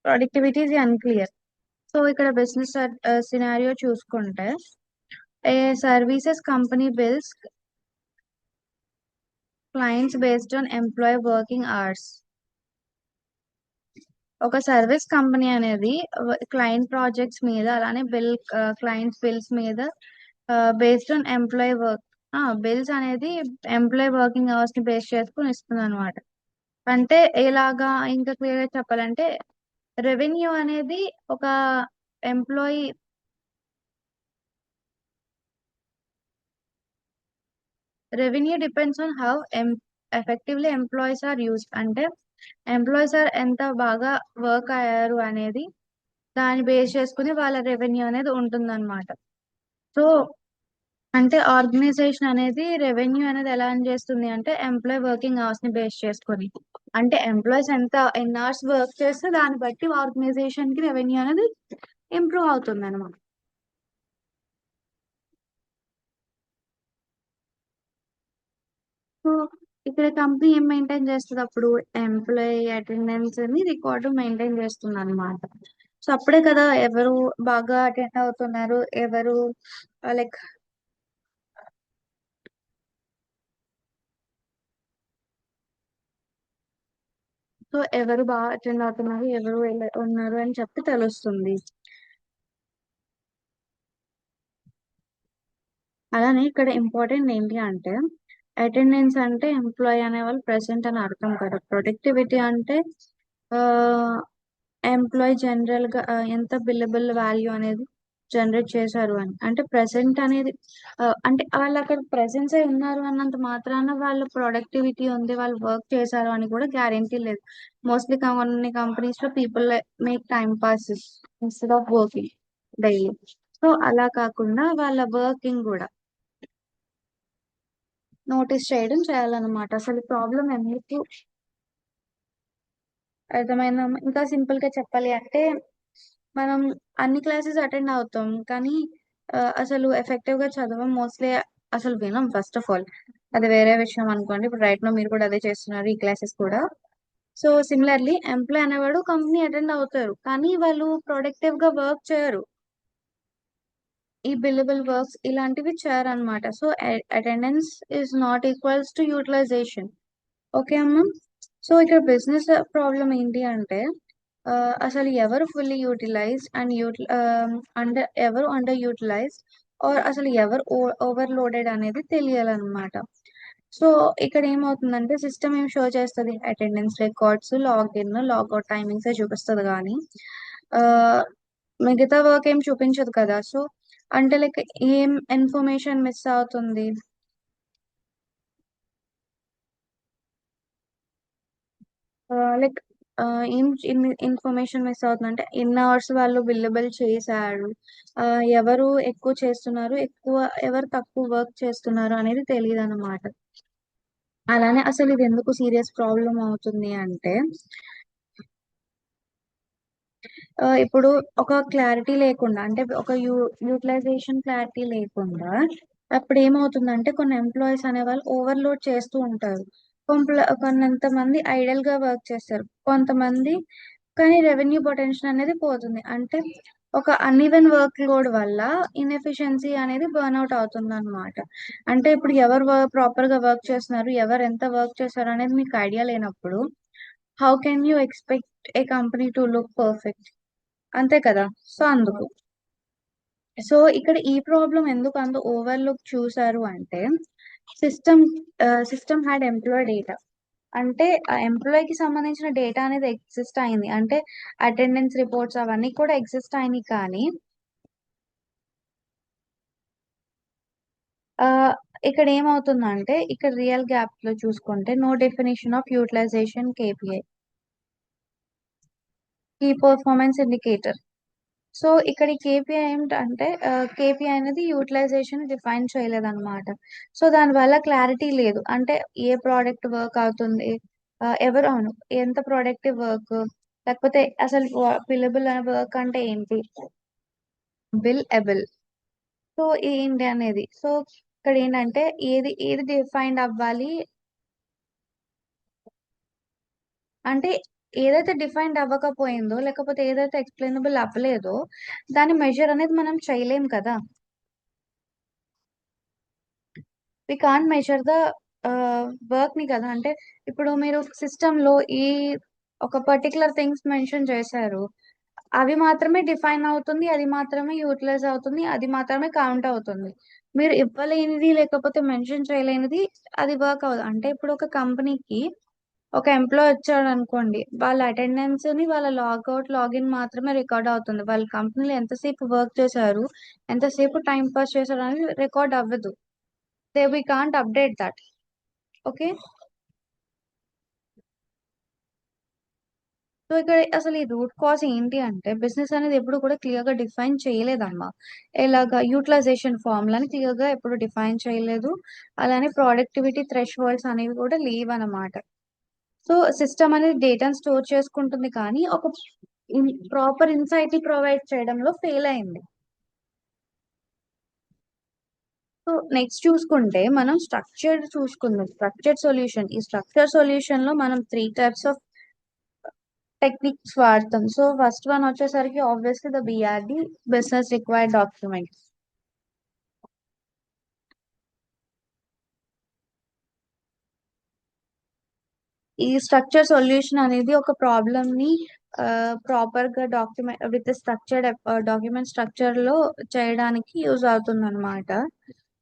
productivity is unclear. So ఇక్కడ బిజినెస్ సినారియో చూసుకుంటే a services company bills clients based on employee working hours. ఒక సర్వీస్ కంపెనీ అనేది క్లయింట్ ప్రాజెక్ట్స్ మీద, అలానే క్లయింట్స్ బిల్స్ మీద based on employee work, bills అనేది ఎంప్లాయ్ వర్కింగ్ అవర్స్ ని base చేసుకుని ఇస్తుంది అనమాట. అంటే ఎలాగా ఇంకా క్లియర్ గా చెప్పాలంటే రెవెన్యూ అనేది ఒక employee revenue depends on how effectively employees are used. అంటే ఎంప్లాయీస్ ఆర్ ఎంత బాగా వర్క్ అయ్యారు అనేది దాన్ని బేస్ చేసుకుని వాళ్ళ రెవెన్యూ అనేది ఉంటుందన్నమాట. సో అంటే ఆర్గనైజేషన్ అనేది రెవెన్యూ అనేది ఎలా అని చేస్తుంది అంటే ఎంప్లాయ్ వర్కింగ్ అవర్స్ ని బేస్ చేసుకొని, అంటే ఎంప్లాయీస్ ఎన్ని అవర్స్ వర్క్ చేస్తే దాన్ని బట్టి ఆర్గనైజేషన్ కి రెవెన్యూ అనేది ఇంప్రూవ్ అవుతుంది అనమాట. సో ఇక్కడ కంపెనీ ఏం మెయింటైన్ చేస్తుంది అప్పుడు? ఎంప్లాయీ అటెండెన్స్ అని రికార్డు మెయింటైన్ చేస్తుంది అనమాట. సో అప్పుడే కదా ఎవరు బాగా అటెండ్ అవుతున్నారు, ఎవరు లైక్ సో ఎవరు బాగా అటెండ్ అవుతున్నారు, ఎవరు ఉన్నారు అని చెప్పి తెలుస్తుంది. అలానే ఇక్కడ ఇంపార్టెంట్ ఏంటి అంటే అటెండెన్స్ అంటే ఎంప్లాయీ అనే వాళ్ళు ప్రెసెంట్ అని అర్థం కదా. ప్రొడక్టివిటీ అంటే ఎంప్లాయీ జనరల్ గా ఎంత బిల్లబుల్ వాల్యూ అనేది జనరేట్ చేశారు అని. అంటే ప్రెసెంట్ అనేది అంటే వాళ్ళు అక్కడ ప్రెసెన్స్ అయి ఉన్నారు అన్నంత మాత్రాన వాళ్ళ ప్రొడక్టివిటీ ఉంది, వాళ్ళు వర్క్ చేశారు అని కూడా గ్యారెంటీ లేదు. మోస్ట్లీ కొన్ని కంపెనీస్ లో people make time pass instead of working daily. So అలా కాకుండా వాళ్ళ వర్కింగ్ కూడా నోటీస్ చేయడం చేయాలన్నమాట. అసలు ప్రాబ్లం ఎందుకు అర్థమైందా? ఇంకా సింపుల్ గా చెప్పాలి అంటే మనం అన్ని క్లాసెస్ అటెండ్ అవుతాం కానీ అసలు ఎఫెక్టివ్ గా చదవం మోస్ట్లీ, అసలు వినం ఫస్ట్ ఆఫ్ ఆల్. అది వేరే విషయం అనుకోండి. ఇప్పుడు రైట్ లో మీరు కూడా అదే చేస్తున్నారు, ఈ క్లాసెస్ కూడా. సో సిమిలర్లీ ఎంప్లాయ్ అనేవాడు కంపెనీ అటెండ్ అవుతారు కానీ వాళ్ళు ప్రొడక్టివ్ గా వర్క్ చేయరు, ఈ బిల్లబుల్ వర్క్స్ ఇలాంటివి చేయరన్నమాట. So attendance is not equals to utilization. Okay అమ్మ. సో ఇక్కడ బిజినెస్ ప్రాబ్లం ఏంటి అంటే అసలు ఎవరు ఫుల్లీ యూటిలైజ్ అండ్ ఎవరు అండర్ యూటిలైజ్ ఆర్ అసలు ఎవరు ఓవర్లోడెడ్ అనేది తెలియాలన్నమాట. సో ఇక్కడ ఏమవుతుందంటే సిస్టమ్ ఏం షో చేస్తుంది, attendance records, login logout timings చూపిస్తుంది కానీ ఆ, మిగతా వర్క్ ఏం చూపించదు కదా. సో అంటే లైక్ ఏం ఇన్ఫర్మేషన్ మిస్ అవుతుంది? లైక్ ఏం ఇన్ఫర్మేషన్ మిస్ అవుతుందంటే ఎన్ని అవర్స్ వాళ్ళు బిల్లబుల్ చేశారు, ఆ, ఎవరు ఎక్కువ చేస్తున్నారు, ఎవరు తక్కువ వర్క్ చేస్తున్నారు అనేది తెలియదు అన్నమాట. అలానే అసలు ఇది ఎందుకు సీరియస్ ప్రాబ్లం అవుతుంది అంటే ఇప్పుడు ఒక క్లారిటీ లేకుండా, అంటే ఒక యూటిలైజేషన్ క్లారిటీ లేకుండా అప్పుడు ఏమవుతుందంటే కొన్ని ఎంప్లాయీస్ అనే వాళ్ళు ఓవర్లోడ్ చేస్తూ ఉంటారు. కొంతమంది ఐడల్ గా వర్క్ చేస్తారు, కొంతమంది కానీ రెవెన్యూ పొటెన్షియల్ అనేది పోతుంది. అంటే ఒక అన్ఈవెన్ వర్క్ లోడ్ వల్ల ఇన్ఎఫిషియన్సీ అనేది బర్న్అవుట్ అవుతుంది అనమాట. అంటే ఇప్పుడు ఎవరు ప్రాపర్ గా వర్క్ చేస్తున్నారు, ఎవరు ఎంత వర్క్ చేస్తారు అనేది మీకు ఐడియా లేనప్పుడు how can you expect A company to look perfect? అంతే కదా. సో అందుకు, సో ఇక్కడ ఈ ప్రాబ్లం ఎందుకు అంత ఓవర్లుక్ చూసారు అంటే, system system had employee data. అంటే ఆ ఎంప్లాయ్ కి సంబంధించిన డేటా అనేది ఎగ్జిస్ట్ అయింది, అంటే అటెండెన్స్ రిపోర్ట్స్ అవన్నీ కూడా ఎగ్జిస్ట్ అయినాయి. కానీ ఆ ఇక్కడ ఏమవుతుందంటే, ఇక్కడ రియల్ గ్యాప్ లో చూసుకుంటే no definition of utilization KPI, key performance indicator. So ఇక్కడ ఈ కేపీఐ ఏమిటంటే, కేపీఐ అనేది యూటిలైజేషన్ డిఫైన్ చేయలేదన్నమాట. సో దానివల్ల క్లారిటీ లేదు, అంటే ఏ ప్రోడక్ట్ వర్క్ అవుతుంది, ఎవరు అవును ఎంత ప్రొడక్టివ్ వర్క్, లేకపోతే అసలు బిల్లబుల్ వర్క్ అంటే ఏంటి, బిల్ ఎబుల్, సో ఏంటి అనేది. సో ఇక్కడ ఏంటంటే ఏది ఏది డిఫైన్డ్ అవ్వాలి, అంటే ఏదైతే డిఫైన్డ్ అవ్వకపోయిందో, లేకపోతే ఏదైతే ఎక్స్ప్లెయినబుల్ అవ్వలేదో దాని మెజర్ అనేది మనం చేయలేం కదా. We can't measure the work ని కదా. అంటే ఇప్పుడు మీరు సిస్టమ్ లో ఈ ఒక పర్టికులర్ థింగ్స్ మెన్షన్ చేశారు, అవి మాత్రమే డిఫైన్ అవుతుంది, అది మాత్రమే యూటిలైజ్ అవుతుంది, అది మాత్రమే కౌంట్ అవుతుంది. మీరు ఇవ్వలేనిది లేకపోతే మెన్షన్ చేయలేనిది అది వర్క్ అవ్వదు. అంటే ఇప్పుడు ఒక కంపెనీకి ఒక ఎంప్లాయ్ వచ్చాడు అనుకోండి, వాళ్ళ అటెండెన్స్ ని వాళ్ళ లాగౌట్ లాగిన్ మాత్రమే రికార్డ్ అవుతుంది. వాళ్ళ కంపెనీలో ఎంతసేపు వర్క్ చేశారు, ఎంతసేపు టైం పాస్ చేశారు అనేది రికార్డ్ అవ్వదు. we can't update that. Okay. So ఇక్కడ అసలు ఈ రూట్ కాజ్ ఏంటి అంటే, బిజినెస్ అనేది ఎప్పుడు కూడా క్లియర్ గా డిఫైన్ చేయలేదమ్మా. ఎలాగా యూటిలైజేషన్ ఫార్ములాని క్లియర్ గా ఎప్పుడు డిఫైన్ చేయలేదు, అలానే ప్రొడక్టివిటీ థ్రెష్ హోల్డ్స్ అనేవి కూడా లేవు అన్నమాట. సో సిస్టమ్ అనేది డేటాను స్టోర్ చేసుకుంటుంది, కానీ ఒక ప్రాపర్ ఇన్సైట్ ని ప్రొవైడ్ చేయడంలో ఫెయిల్ అయింది. సో నెక్స్ట్ చూసుకుంటే మనం స్ట్రక్చర్డ్ సొల్యూషన్. ఈ స్ట్రక్చర్ సొల్యూషన్ లో మనం 3 టైప్స్ ఆఫ్ టెక్నిక్స్ వాడతాం. సో ఫస్ట్ వన్ వచ్చేసరికి obviously the BRD, business required document. ఈ స్ట్రక్చర్ సొల్యూషన్ అనేది ఒక ప్రాబ్లమ్ ని ప్రాపర్ గా document with structured document structure లో చేయడానికి యూజ్ అవుతుంది అనమాట.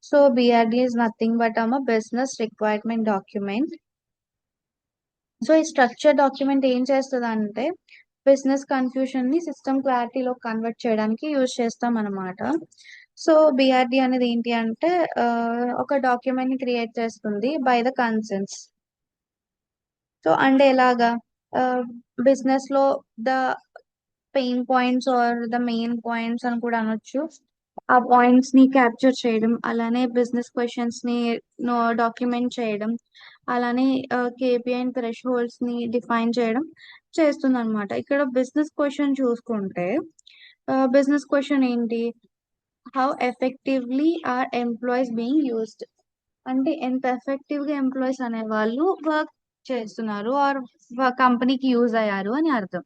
So BRD is nothing but business requirement document. So ఈ స్ట్రక్చర్ డాక్యుమెంట్ ఏం చేస్తుంది అంటే, బిజినెస్ కన్ఫ్యూషన్ ని సిస్టమ్ క్లారిటీలో కన్వర్ట్ చేయడానికి యూజ్ చేస్తాం అనమాట. సో బిఆర్డి అనేది ఏంటి అంటే, ఒక డాక్యుమెంట్ ని క్రియేట్ చేస్తుంది బై ద కన్సెన్స్. సో అంటే ఎలాగా, బిజినెస్ లో the pain points are the main points అని కూడా అనొచ్చు, ఆ పాయింట్స్ ని క్యాప్చర్ చేయడం, అలానే బిజినెస్ క్వశ్చన్స్ ని డాక్యుమెంట్ చేయడం, అలానే కేపీఐ అండ్ థ్రెష్ హోల్డ్స్ ని డిఫైన్ చేయడం చేస్తుంది అనమాట. ఇక్కడ బిజినెస్ క్వశ్చన్ చూసుకుంటే, బిజినెస్ క్వశ్చన్ ఏంటి, how effectively are employees being used, అంటే ఎంత ఎఫెక్టివ్ గా ఎంప్లాయీస్ అనే వాళ్ళు వర్క్ చేస్తున్నారు ఆర్ కంపెనీకి యూజ్ అయ్యారు అని అర్థం.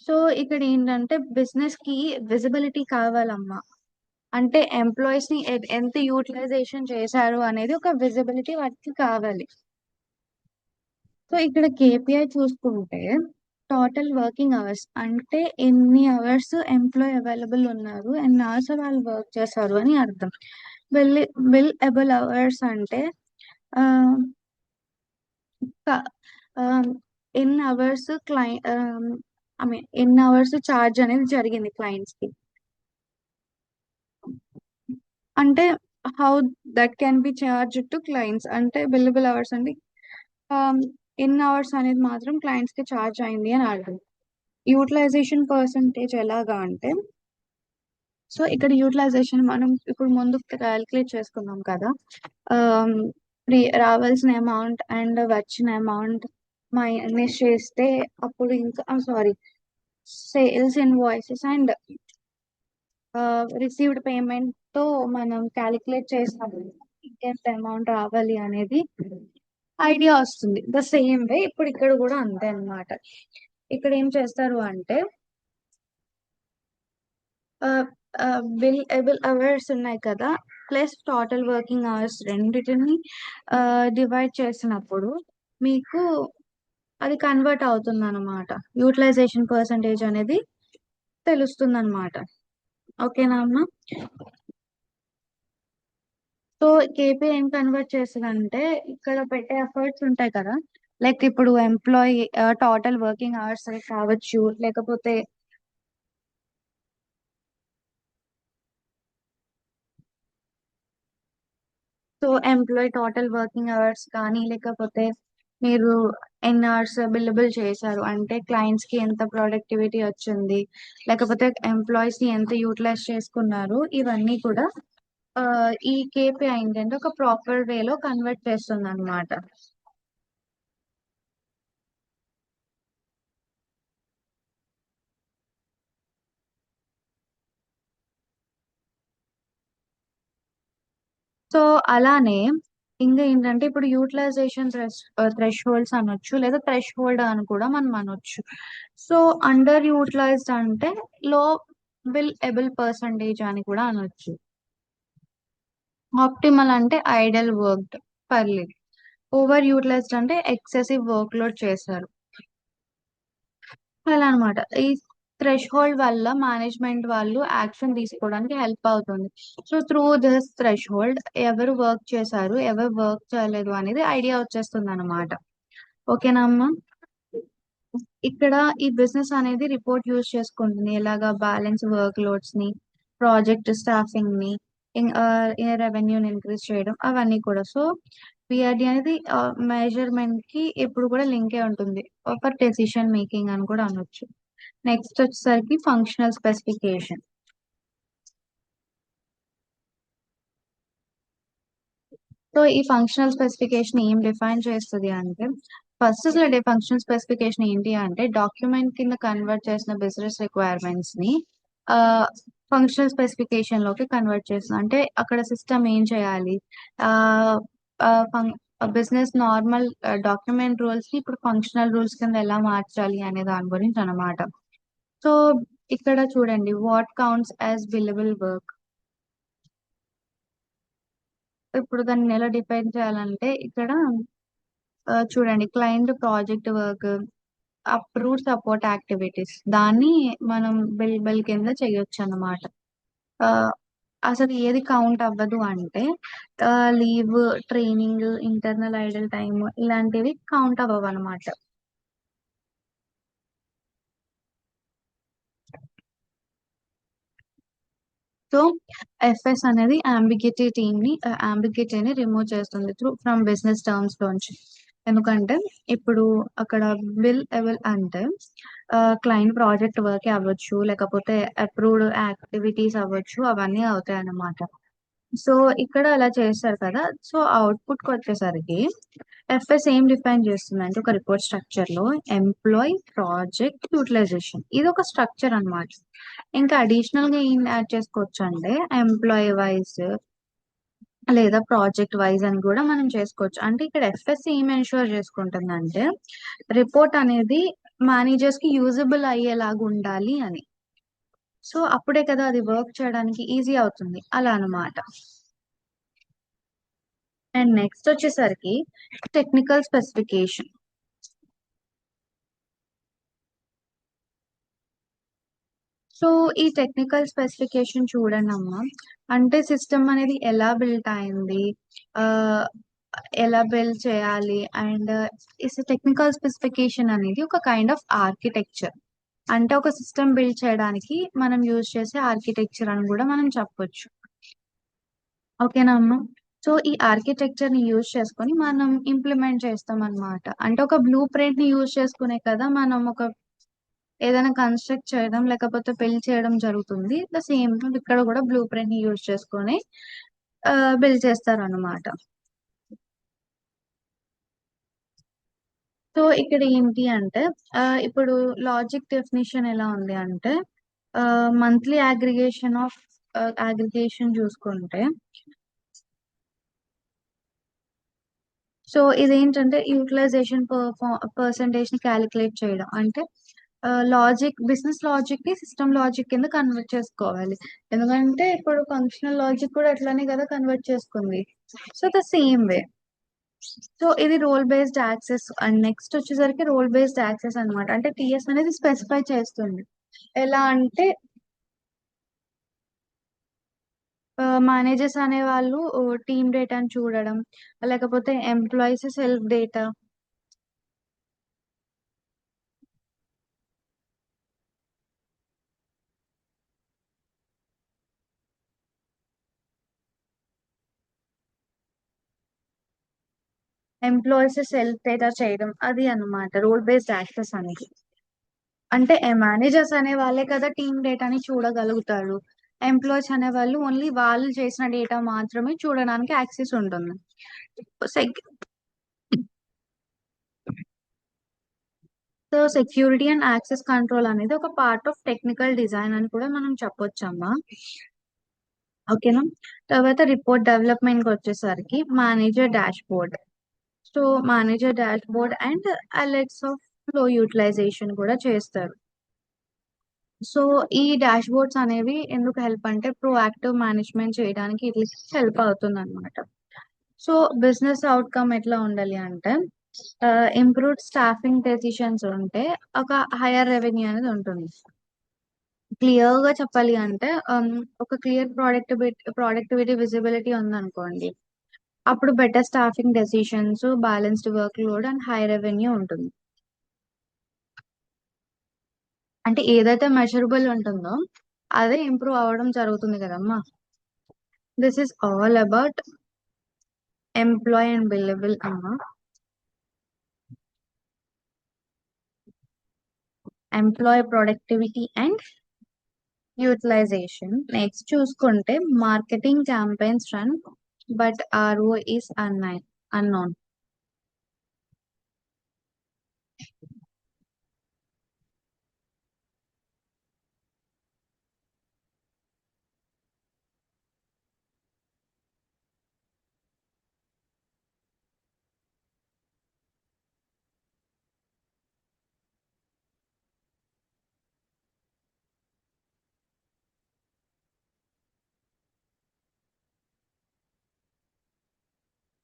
సో ఇక్కడ ఏంటంటే బిజినెస్ కి విజిబిలిటీ కావాలమ్మా. అంటే ఎంప్లాయీస్ ని ఎంత యూటిలైజేషన్ చేశారు అనేది ఒక విజిబిలిటీ వాటికి కావాలి. సో ఇక్కడ కేపీఐ చూసుకుంటే టోటల్ వర్కింగ్ అవర్స్, అంటే ఎన్ని అవర్స్ ఎంప్లాయ్ అవైలబుల్ ఉన్నారు, ఎన్ని అవర్స్ వాళ్ళు వర్క్ చేశారు అని అర్థం. బిల్ బిల్ ఎబుల్ అవర్స్ అంటే ఆ, ఆ, ఎన్ని అవర్స్ ఐ మీన్ ఎన్ని అవర్స్ ఛార్జ్ అనేది జరిగింది క్లయింట్స్ కి. అంటే how that can be charge to clients, అంటే బిల్లబుల్ అవర్స్ అంటే ఎన్ని అవర్స్ అనేది మాత్రం క్లయింట్స్ కి ఛార్జ్ అయింది అని అర్థం. యూటిలైజేషన్ పర్సంటేజ్ ఎలాగా అంటే, సో ఇక్కడ యూటిలైజేషన్ మనం ఇప్పుడు ముందు క్యాలిక్యులేట్ చేసుకున్నాం కదా, రావాల్సిన అమౌంట్ అండ్ వచ్చిన అమౌంట్ మైనస్ చేస్తే అప్పుడు ఇంకా sorry, sales invoices and received payment తో మనం క్యాలిక్యులేట్ చేసినప్పుడు ఎంత అమౌంట్ రావాలి అనేది ఐడియా వస్తుంది. ద సేమ్ వే ఇప్పుడు ఇక్కడ కూడా అంతే అన్నమాట. ఇక్కడ ఏం చేస్తారు అంటే బిల్ ఎబుల్ అవర్స్ ఉన్నాయి కదా, ప్లస్ టోటల్ వర్కింగ్ అవర్స్ రెండింటిని డివైడ్ చేసినప్పుడు మీకు అది కన్వర్ట్ అవుతుంది అనమాట. యూటిలైజేషన్ పర్సంటేజ్ అనేది తెలుస్తుంది అనమాట. ఓకేనా అమ్మా? సో కేపీ ఏం కన్వర్ట్ చేస్తుందంటే ఇక్కడ పెట్టే ఎఫర్ట్స్ ఉంటాయి కదా, లైక్ ఇప్పుడు ఎంప్లాయీ టోటల్ వర్కింగ్ అవర్స్ కావచ్చు, లేకపోతే so employee total working hours కానీ, లేకపోతే మీరు ఎన్ని అవర్స్ బిల్లబుల్ చేశారు అంటే క్లయింట్స్ కి ఎంత ప్రొడక్టివిటీ వచ్చింది, లేకపోతే ఎంప్లాయీస్ ని ఎంత యూటిలైజ్ చేసుకున్నారు, ఇవన్నీ కూడా ఆ, ఈ కేపీఐ ఏంటంటే ఒక ప్రాపర్ వేలో కన్వర్ట్ చేస్తుంది అనమాట. సో అలానే ఇంకా ఏంటంటే ఇప్పుడు యూటిలైజేషన్ థ్రెష్ హోల్డ్స్ అనొచ్చు, లేదా థ్రెష్ హోల్డ్ అని కూడా మనం అనొచ్చు. సో అండర్ యూటిలైజ్డ్ అంటే లో బిల్ ఎబుల్ పర్సంటేజ్ అని కూడా అనొచ్చు. ఆప్టిమల్ అంటే ఐడల్ వర్క్డ్, పర్లేదు. ఓవర్ యూటిలైజ్డ్ అంటే ఎక్సెసివ్ వర్క్ లోడ్ చేశారు. అలా అనమాట. ఈ థ్రెష్ హోల్డ్ వల్ల మేనేజ్మెంట్ వాళ్ళు యాక్షన్ తీసుకోవడానికి హెల్ప్ అవుతుంది. So through this thresh hold ఎవరు వర్క్ చేశారు, ఎవరు వర్క్ చేయలేదు అనేది ఐడియా వచ్చేస్తుంది అనమాట. ఓకేనా అమ్మా? ఇక్కడ ఈ బిజినెస్ అనేది రిపోర్ట్ యూజ్ చేసుకుంటుంది, ఎలాగా బ్యాలెన్స్ వర్క్ లోడ్స్ ని, ప్రాజెక్ట్ స్టాఫింగ్ ని, రెవెన్యూని ఇంక్రీజ్ చేయడం, అవన్నీ కూడా. సో పిఆర్డి అనేది మెజర్మెంట్ కి ఎప్పుడు కూడా లింకే ఉంటుంది, ఫర్ డెసిషన్ మేకింగ్ అని కూడా అనొచ్చు. నెక్స్ట్ వచ్చేసరికి ఫంక్షనల్ స్పెసిఫికేషన్. సో ఈ ఫంక్షనల్ స్పెసిఫికేషన్ ఏం డిఫైన్ చేస్తుంది అంటే, ఫస్ట్ అసలు ఫంక్షనల్ స్పెసిఫికేషన్ ఏంటి అంటే డాక్యుమెంట్ కింద కన్వర్ట్ చేసిన బిజినెస్ రిక్వైర్మెంట్స్ ని ఆ ఫంక్షనల్ స్పెసిఫికేషన్ లోకి కన్వర్ట్ చేస్తుంది. అంటే అక్కడ సిస్టమ్ ఏం చేయాలి, బిజినెస్ నార్మల్ డాక్యుమెంట్ రూల్స్ ని ఇప్పుడు ఫంక్షనల్ రూల్స్ కింద ఎలా మార్చాలి అనే దాని గురించి అన్నమాట. సో ఇక్కడ చూడండి, what counts as billable work. ఇప్పుడు దాన్ని ఎలా డిఫైన్ చేయాలంటే ఇక్కడ చూడండి, client project work, approve support activities, దాన్ని మనం బిల్ కింద చేయొచ్చు అన్నమాట. ఆ, అసలు ఏది కౌంట్ అవ్వదు అంటే leave, training, internal Idol time, ఇలాంటివి కౌంట్ అవ్వవు అనమాట. సో ఎఫ్ఎస్ అనేది అంబిగిటీని రిమూవ్ చేస్తుంది త్రూ ఫ్రమ్ బిజినెస్ టర్మ్స్ లోంచి. ఎందుకంటే ఇప్పుడు అక్కడ బిల్ ఎవల్ అంటే క్లయింట్ ప్రాజెక్ట్ వర్క్ అవ్వచ్చు, లేకపోతే అప్రూవ్డ్ యాక్టివిటీస్ అవ్వచ్చు, అవన్నీ అవుతాయి అన్నమాట. సో ఇక్కడ అలా చేస్తారు కదా. సో అవుట్పుట్ కి వచ్చేసరికి ఎఫ్ఎస్ ఏం డిఫైన్ చేస్తుంది అంటే ఒక రిపోర్ట్ స్ట్రక్చర్ లో ఎంప్లాయ్, ప్రాజెక్ట్, యూటిలైజేషన్, ఇది ఒక స్ట్రక్చర్ అన్నమాట. ఇంకా అడిషనల్ గా ఏం యాడ్ చేసుకోవచ్చు అంటే ఎంప్లాయ్ వైజ్ లేదా ప్రాజెక్ట్ వైజ్ అని కూడా మనం చేసుకోవచ్చు. అంటే ఇక్కడ ఎఫ్ఎస్ ఏం ఎన్షూర్ చేసుకుంటుందంటే రిపోర్ట్ అనేది మేనేజర్స్ కి యూజబుల్ అయ్యేలాగా ఉండాలి అని. సో అప్పుడే కదా అది వర్క్ చేయడానికి ఈజీ అవుతుంది, అలా అన్నమాట. అండ్ నెక్స్ట్ వచ్చేసరికి టెక్నికల్ స్పెసిఫికేషన్. సో ఈ టెక్నికల్ స్పెసిఫికేషన్ చూడండి అమ్మా, అంటే సిస్టమ్ అనేది ఎలా బిల్ట్ అయింది, ఆ ఎలా బిల్డ్ చేయాలి, అండ్ ఈ టెక్నికల్ స్పెసిఫికేషన్ అనేది ఒక కైండ్ ఆఫ్ ఆర్కిటెక్చర్. అంటే ఒక సిస్టమ్ బిల్డ్ చేయడానికి మనం యూజ్ చేసే ఆర్కిటెక్చర్ అని కూడా మనం చెప్పొచ్చు. ఓకేనా అమ్మా? సో ఈ ఆర్కిటెక్చర్ ని యూజ్ చేసుకొని మనం ఇంప్లిమెంట్ చేస్తాం అన్నమాట. అంటే ఒక బ్లూ ప్రింట్ ని యూజ్ చేసుకునే కదా మనం ఒక ఏదైనా కన్స్ట్రక్ట్ చేయడం లేకపోతే బిల్డ్ చేయడం జరుగుతుంది. ద సేమ్ ఇక్కడ కూడా బ్లూ ప్రింట్ ని యూజ్ చేసుకొని బిల్డ్ చేస్తారు అనమాట. సో ఇక్కడ ఏంటి అంటే ఇప్పుడు లాజిక్ డెఫినిషన్ ఎలా ఉంది అంటే మంత్లీ అగ్రిగేషన్ చూసుకుంటే, సో ఇదేంటంటే యూటిలైజేషన్ పర్సంటేజ్ ని క్యాలిక్యులేట్ చేయడం. అంటే లాజిక్ బిజినెస్ లాజిక్ ని సిస్టమ్ లాజిక్ కింద కన్వర్ట్ చేసుకోవాలి. ఎందుకంటే ఇప్పుడు ఫంక్షనల్ లాజిక్ కూడా అట్లానే కదా కన్వర్ట్ చేసుకుంది. So the same way. So ఇది role based access and next వచ్చేసరికి రోల్ బేస్డ్ యాక్సెస్ అన్నమాట. అంటే టీఎస్ అనేది స్పెసిఫై చేస్తుంది. ఎలా అంటే మేనేజర్స్ అనే వాళ్ళు టీమ్ డేటాను చూడడం, లేకపోతే employees self data, employees self data చేయడం, అది అన్నమాట రోల్ బేస్డ్ యాక్సెస్ అనేది. అంటే మేనేజర్స్ అనే వాళ్ళే కదా టీమ్ డేటాని చూడగలుగుతారు. ఎంప్లాయీస్ అనే వాళ్ళు ఓన్లీ వాళ్ళు చేసిన డేటా మాత్రమే చూడడానికి యాక్సెస్ ఉంటుంది. Sec so security and access control అనేది ఒక పార్ట్ ఆఫ్ టెక్నికల్ డిజైన్ అని కూడా మనం చెప్పొచ్చమ్మా. ఓకేనా. తర్వాత రిపోర్ట్ డెవలప్మెంట్ కి వచ్చేసరికి manager dashboard. So manager dashboard and alerts of flow utilization కూడా చేస్తారు. సో ఈ డాష్ బోర్డ్స్ అనేవి ఎందుకు హెల్ప్ అంటే ప్రోయాక్టివ్ మేనేజ్మెంట్ చేయడానికి ఇది హెల్ప్ అవుతుంది అనమాట. సో బిజినెస్ అవుట్కమ్ ఎట్లా ఉండాలి అంటే ఇంప్రూవ్డ్ స్టాఫింగ్ డెసిషన్స్ ఉంటే ఒక హైయర్ రెవెన్యూ అనేది ఉంటుంది. క్లియర్ గా చెప్పాలి అంటే ఒక క్లియర్ ప్రొడక్టివిటీ విజిబిలిటీ ఉందనుకోండి, అప్పుడు better staffing decisions, balanced work load and high revenue ఉంటుంది. అంటే ఏదైతే మెజరబుల్ ఉంటుందో అదే ఇంప్రూవ్ అవ్వడం జరుగుతుంది కదమ్మా. This is all about employee and billable అమ్మా. Employee productivity and utilization. Next చూసుకుంటే marketing campaigns run but RO is unknown.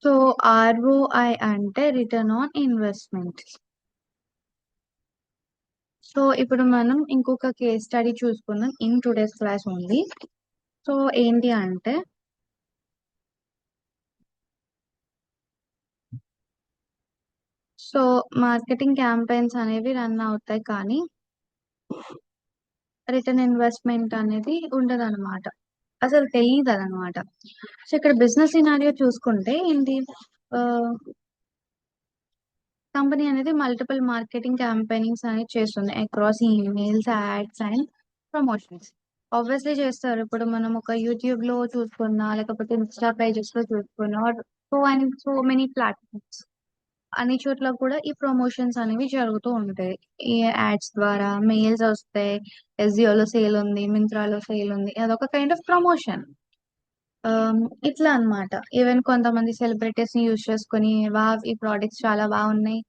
So ROI అంటే రిటర్న్ ఆన్ ఇన్వెస్ట్మెంట్. సో ఇప్పుడు మనం ఇంకొక కేస్ స్టడీ చూసుకుందాం ఇన్ టుడేస్ క్లాస్ ఉంది. సో ఏంటి అంటే సో మార్కెటింగ్ క్యాంపెయిన్స్ అనేవి రన్ అవుతాయి కానీ రిటర్న్ ఇన్వెస్ట్మెంట్ అనేది ఉండదు అనమాట. అసలు తెలియదు అనమాట. సో ఇక్కడ బిజినెస్ సినారియో చూసుకుంటే ఏంటి, కంపెనీ అనేది మల్టిపుల్ మార్కెటింగ్ క్యాంపెయినింగ్స్ అనేది చేస్తుంది across emails, ads and promotions. Obviously చేస్తారు. ఇప్పుడు మనం ఒక యూట్యూబ్ లో చూసుకున్నా, లేకపోతే ఇన్స్టా పేజెస్ లో చూసుకున్నా, సో మెనీ ప్లాట్ఫామ్స్, అన్ని చోట్ల కూడా ఈ ప్రమోషన్స్ అనేవి జరుగుతూ ఉంటాయి. ఈ యాడ్స్ ద్వారా మెయిల్స్ వస్తాయి. ఎస్జిఓలో సేల్ ఉంది, మింత్రాలో సేల్ ఉంది, అదొక కైండ్ ఆఫ్ ప్రమోషన్. ఇట్లా అన్నమాట. ఈవెన్ కొంతమంది సెలబ్రిటీస్ ని యూజ్ చేసుకొని వా ఈ ప్రోడక్ట్స్ చాలా బాగున్నాయి,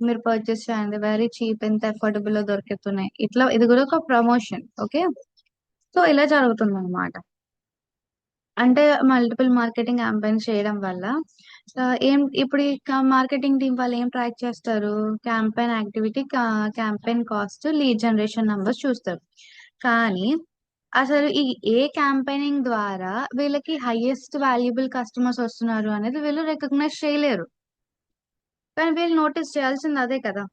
మీరు పర్చేస్ చేయండి, వెరీ చీప్, ఎంత అఫోర్డబుల్ లో దొరుకుతున్నాయి, ఇట్లా ఇది కూడా ఒక ప్రమోషన్. ఓకే. సో ఇలా జరుగుతుంది అనమాట. అంటే మల్టిపుల్ మార్కెటింగ్ క్యాంపెయిన్స్ చేయడం వల్ల ఏం ఇప్పుడు ఈ మార్కెటింగ్ టీం వాళ్ళు ఏం ట్రాక్ చేస్తారు, campaign activity, campaign cost, lead generation numbers చూస్తారు. కానీ అసలు ఈ ఏ క్యాంపెయినింగ్ ద్వారా వీళ్ళకి హైయెస్ట్ వాల్యుబుల్ కస్టమర్స్ వస్తున్నారు అనేది వీళ్ళు రికగ్నైజ్ చేయలేరు. కానీ వీళ్ళు నోటీస్ చేయాల్సింది అదే కదా.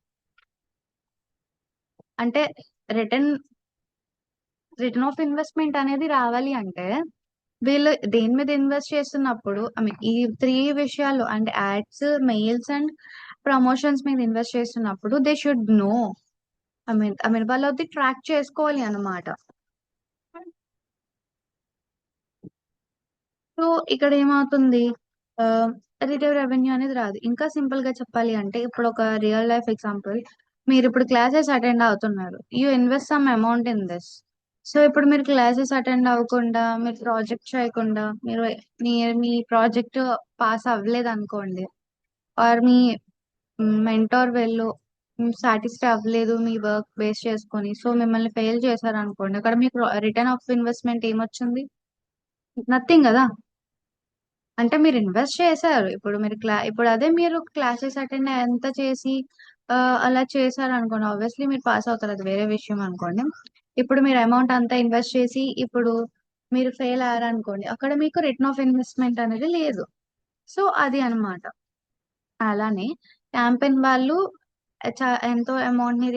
అంటే రిటర్న్ రిటర్న్ ఆఫ్ ఇన్వెస్ట్మెంట్ అనేది రావాలి అంటే వీళ్ళు దేని మీద ఇన్వెస్ట్ చేస్తున్నప్పుడు, ఐ మీన్ ఈ త్రీ విషయాలు అంటే యాడ్స్, మెయిల్స్ అండ్ ప్రమోషన్స్ మీద ఇన్వెస్ట్ చేస్తున్నప్పుడు they should know, I mean వాళ్ళు అది ట్రాక్ చేసుకోవాలి అన్నమాట. సో ఇక్కడ ఏమవుతుంది, రిటైల్ రెవెన్యూ అనేది రాదు. ఇంకా సింపుల్ గా చెప్పాలి అంటే ఇప్పుడు ఒక రియల్ లైఫ్ ఎగ్జాంపుల్, మీరు ఇప్పుడు క్లాసెస్ అటెండ్ అవుతున్నారు, you invest some amount in this. So ఇప్పుడు మీరు క్లాసెస్ అటెండ్ అవ్వకుండా, మీరు ప్రాజెక్ట్ చేయకుండా, మీరు మీ మీ ప్రాజెక్ట్ పాస్ అవ్వలేదు అనుకోండి, ఆర్ మీ మెంటోర్ వెళ్ళు సాటిస్ఫై అవ్వలేదు మీ వర్క్ బేస్ చేసుకొని, సో మిమ్మల్ని ఫెయిల్ చేశారు అనుకోండి, అక్కడ మీకు రిటర్న్ ఆఫ్ ఇన్వెస్ట్మెంట్ ఏమొచ్చింది? నథింగ్ కదా. అంటే మీరు ఇన్వెస్ట్ చేశారు, ఇప్పుడు మీరు ఇప్పుడు అదే మీరు క్లాసెస్ అటెండ్ ఎంత చేసి ఆ, అలా చేశారు అనుకోండి, ఆబ్వియస్లీ మీరు పాస్ అవుతారు, అది వేరే విషయం అనుకోండి. ఇప్పుడు మీరు అమౌంట్ అంతా ఇన్వెస్ట్ చేసి ఇప్పుడు మీరు ఫెయిల్ అయ్యారు అనుకోండి, అక్కడ మీకు రిటర్న్ ఆఫ్ ఇన్వెస్ట్మెంట్ అనేది లేదు. సో అది అన్నమాట. అలానే క్యాంపెయిన్ వాళ్ళు ఎంతో అమౌంట్ ని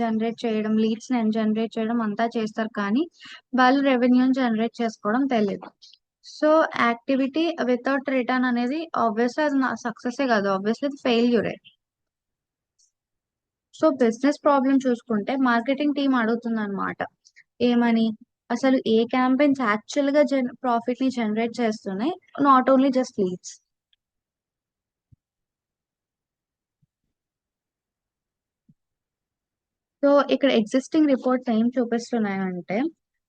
జనరేట్ చేయడం, లీడ్స్ ని జనరేట్ చేయడం అంతా చేస్తారు, కానీ వాళ్ళు రెవెన్యూ జనరేట్ చేసుకోవడం తెలియదు. సో యాక్టివిటీ వితౌట్ రిటర్న్ అనేది ఆబ్వియస్లీ అది సక్సెసే కాదు, ఆబ్వియస్లీ అది ఫెయిల్యూరే. సో బిజినెస్ ప్రాబ్లం చూసుకుంటే మార్కెటింగ్ టీం అడుగుతుంది అనమాట, ఏమని, అసలు ఏ క్యాంపెయిన్స్ యాక్చువల్ గా ప్రాఫిట్ ని జనరేట్ చేస్తున్నాయి, not only just leads. So ఇక్కడ ఎగ్జిస్టింగ్ రిపోర్ట్స్ ఏం చూపిస్తున్నాయంటే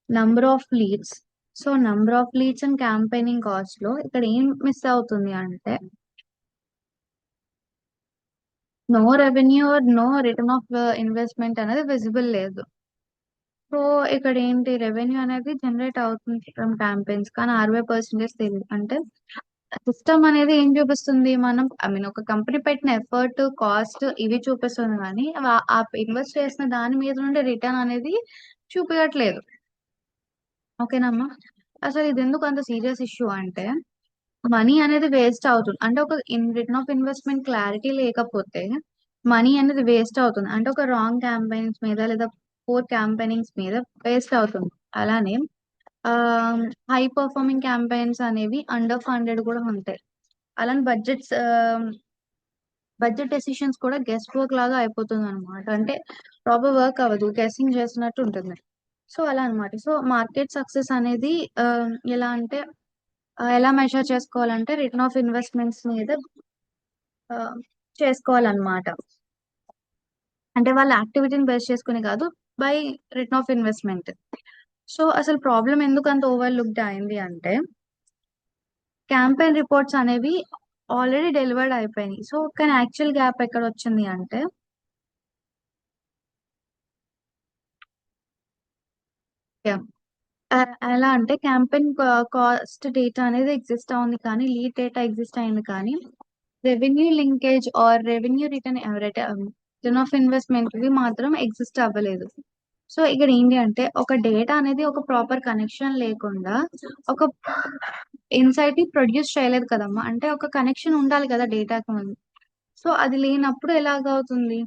number of leads. So number of leads and campaigning cost లో ఇక్కడ ఏం మిస్ అవుతుంది అంటే no revenue or no return of investment అనేది విజిబుల్ లేదు. సో ఇక్కడ ఏంటి, రెవెన్యూ అనేది జనరేట్ అవుతుంది ఫ్రమ్ క్యాంపెయిన్స్, కానీ 60% తెలియదు. అంటే సిస్టమ్ అనేది ఏం చూపిస్తుంది, మనం ఐ మీన్ ఒక కంపెనీ పెట్టిన ఎఫర్ట్, కాస్ట్ ఇవి చూపిస్తుంది, కానీ ఆ ఇన్వెస్ట్ చేసిన దాని మీద నుండి రిటర్న్ అనేది చూపించట్లేదు. ఓకేనమ్మా. అసలు ఇది ఎందుకు అంత సీరియస్ ఇష్యూ అంటే మనీ అనేది వేస్ట్ అవుతుంది, అంటే ఒక రిటర్న్ ఆఫ్ ఇన్వెస్ట్మెంట్ క్లారిటీ లేకపోతే మనీ అనేది వేస్ట్ అవుతుంది, అంటే ఒక రాంగ్ క్యాంపెయిన్స్ మీద లేదా పోర్ క్యాంపెయినింగ్స్ మీద వేస్ట్ అవుతుంది. అలానే హై పర్ఫార్మింగ్ క్యాంపెయిన్స్ అనేవి అండర్ ఫండెడ్ కూడా ఉంటాయి. అలానే బడ్జెట్ డెసిషన్స్ కూడా గెస్ట్ వర్క్ లాగా అయిపోతుంది అనమాట, అంటే ప్రాపర్ వర్క్ అవ్వదు, గెస్సింగ్ చేస్తున్నట్టు ఉంటుంది. సో అలా అన్నమాట. సో మార్కెట్ సక్సెస్ అనేది ఆ, ఎలా అంటే ఎలా మెజర్ చేసుకోవాలంటే రిటర్న్ ఆఫ్ ఇన్వెస్ట్మెంట్స్ మీద ఆ, చేసుకోవాలన్నమాట. అంటే వాళ్ళ యాక్టివిటీని బేస్ చేసుకుని కాదు, by return of investment. So అసలు ప్రాబ్లం ఎందుకు అంత ఓవర్లుక్డ్ అయింది అంటే క్యాంపెయిన్ రిపోర్ట్స్ అనేవి ఆల్రెడీ డెలివర్డ్ అయిపోయినాయి. సో కానీ యాక్చువల్ గ్యాప్ ఎక్కడ వచ్చింది అంటే yeah, ఎలా అంటే క్యాంపెయిన్ కాస్ట్ డేటా అనేది ఎగ్జిస్ట్ అవుంది, కానీ లీడ్ డేటా ఎగ్జిస్ట్ అయింది, కానీ revenue linkage or revenue return of investment వి మాత్రం ఎగ్జిస్ట్ అవ్వలేదు. సో ఇక్కడ ఏంటి అంటే ఒక డేటా అనేది ఒక ప్రాపర్ కనెక్షన్ లేకుండా ఒక ఇన్సైట్ ని ప్రొడ్యూస్ చేయలేదు కదమ్మా, అంటే ఒక కనెక్షన్ ఉండాలి కదా డేటాకి ముందు. సో అది లేనప్పుడు ఎలాగ అవుతుంది,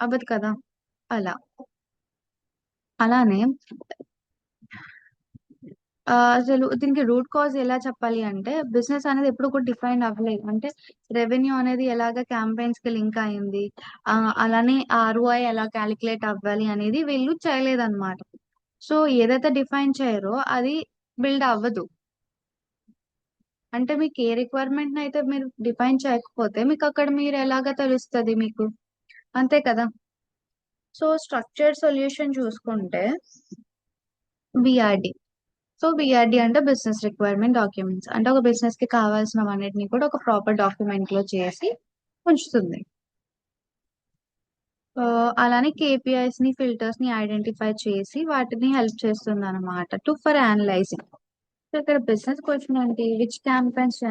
అవ్వదు కదా. అలా అలానే అసలు దీనికి రూట్ కాజ్ ఎలా చెప్పాలి అంటే బిజినెస్ అనేది ఎప్పుడు కూడా డిఫైన్ అవ్వలేదు, అంటే రెవెన్యూ అనేది ఎలాగ క్యాంపెయిన్స్ కి లింక్ అయింది, ఆ, అలానే ఆర్ఓఐ ఎలా క్యాలిక్యులేట్ అవ్వాలి అనేది వీళ్ళు చేయలేదన్నమాట. సో ఏదైతే డిఫైన్ చేయరో అది బిల్డ్ అవ్వదు. అంటే మీకు ఏ రిక్వైర్మెంట్ అయితే మీరు డిఫైన్ చేయకపోతే మీకు అక్కడ మీరు ఎలాగ తెలుస్తుంది మీకు, అంతే కదా. సో స్ట్రక్చర్డ్ సొల్యూషన్ చూసుకుంటే బిఆర్డి. సో బిఆర్డి అంటే బిజినెస్ రిక్వైర్మెంట్ డాక్యుమెంట్స్, అంటే ఒక బిజినెస్ కి కావాల్సినవన్నిటిని కూడా ఒక ప్రాపర్ డాక్యుమెంట్ లో చేసి ఉంచుతుంది. ఆ, అలానే కేపీఐస్ ని ఫిల్టర్స్ ని ఐడెంటిఫై చేసి వాటిని హెల్ప్ చేస్తుంది అనమాట టు ఫర్ అనలైజింగ్. సో ఇక్కడ బిజినెస్ క్వశ్చన్ ఏంటి, which campaigns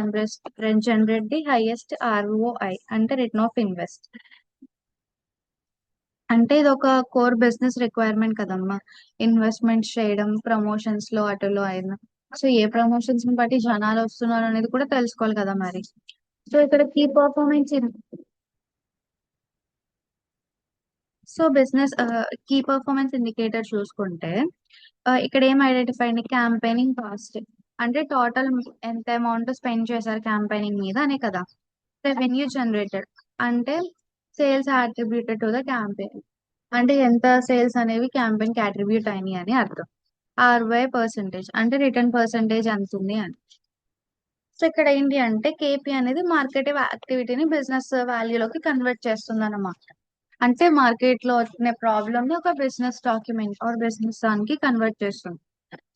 generate the highest ROI అంటే రిటర్న్ ఆఫ్ ఇన్వెస్ట్. అంటే ఇది ఒక కోర్ బిజినెస్ రిక్వైర్మెంట్ కదమ్మా, ఇన్వెస్ట్మెంట్స్ చేయడం ప్రమోషన్స్ లో అటులో అయినా. సో ఏ ప్రమోషన్స్ ని బట్టి జనాలు వస్తున్నారు అనేది కూడా తెలుసుకోవాలి కదా మరి. సో ఇక్కడ బిజినెస్ కీ పర్ఫార్మెన్స్ ఇండికేటర్ చూసుకుంటే ఇక్కడ ఏం ఐడెంటిఫై అయింది, క్యాంపెయినింగ్ కాస్ట్, అంటే టోటల్ ఎంత అమౌంట్ స్పెండ్ చేశారు క్యాంపెయినింగ్ మీద అనే కదా. రెవెన్యూ జనరేటెడ్ అంటే sales attributed to the campaign, అంటే ఎంత సేల్స్ అనేవి క్యాంపెయిన్ కి అట్రిబ్యూట్ అయినాయి అని అర్థం. ఆర్వై పర్సంటేజ్ అంటే రిటర్న్ పర్సంటేజ్ ఎంత ఉంది అని. సో ఇక్కడ ఏంటి అంటే కేపీ అనేది మార్కెట్ యాక్టివిటీని బిజినెస్ వాల్యూలోకి కన్వర్ట్ చేస్తుంది అన్నమాట, అంటే మార్కెట్ లో వచ్చిన ప్రాబ్లమ్ ని ఒక బిజినెస్ డాక్యుమెంట్ ఆర్ బిజినెస్ దానికి కన్వర్ట్ చేస్తుంది.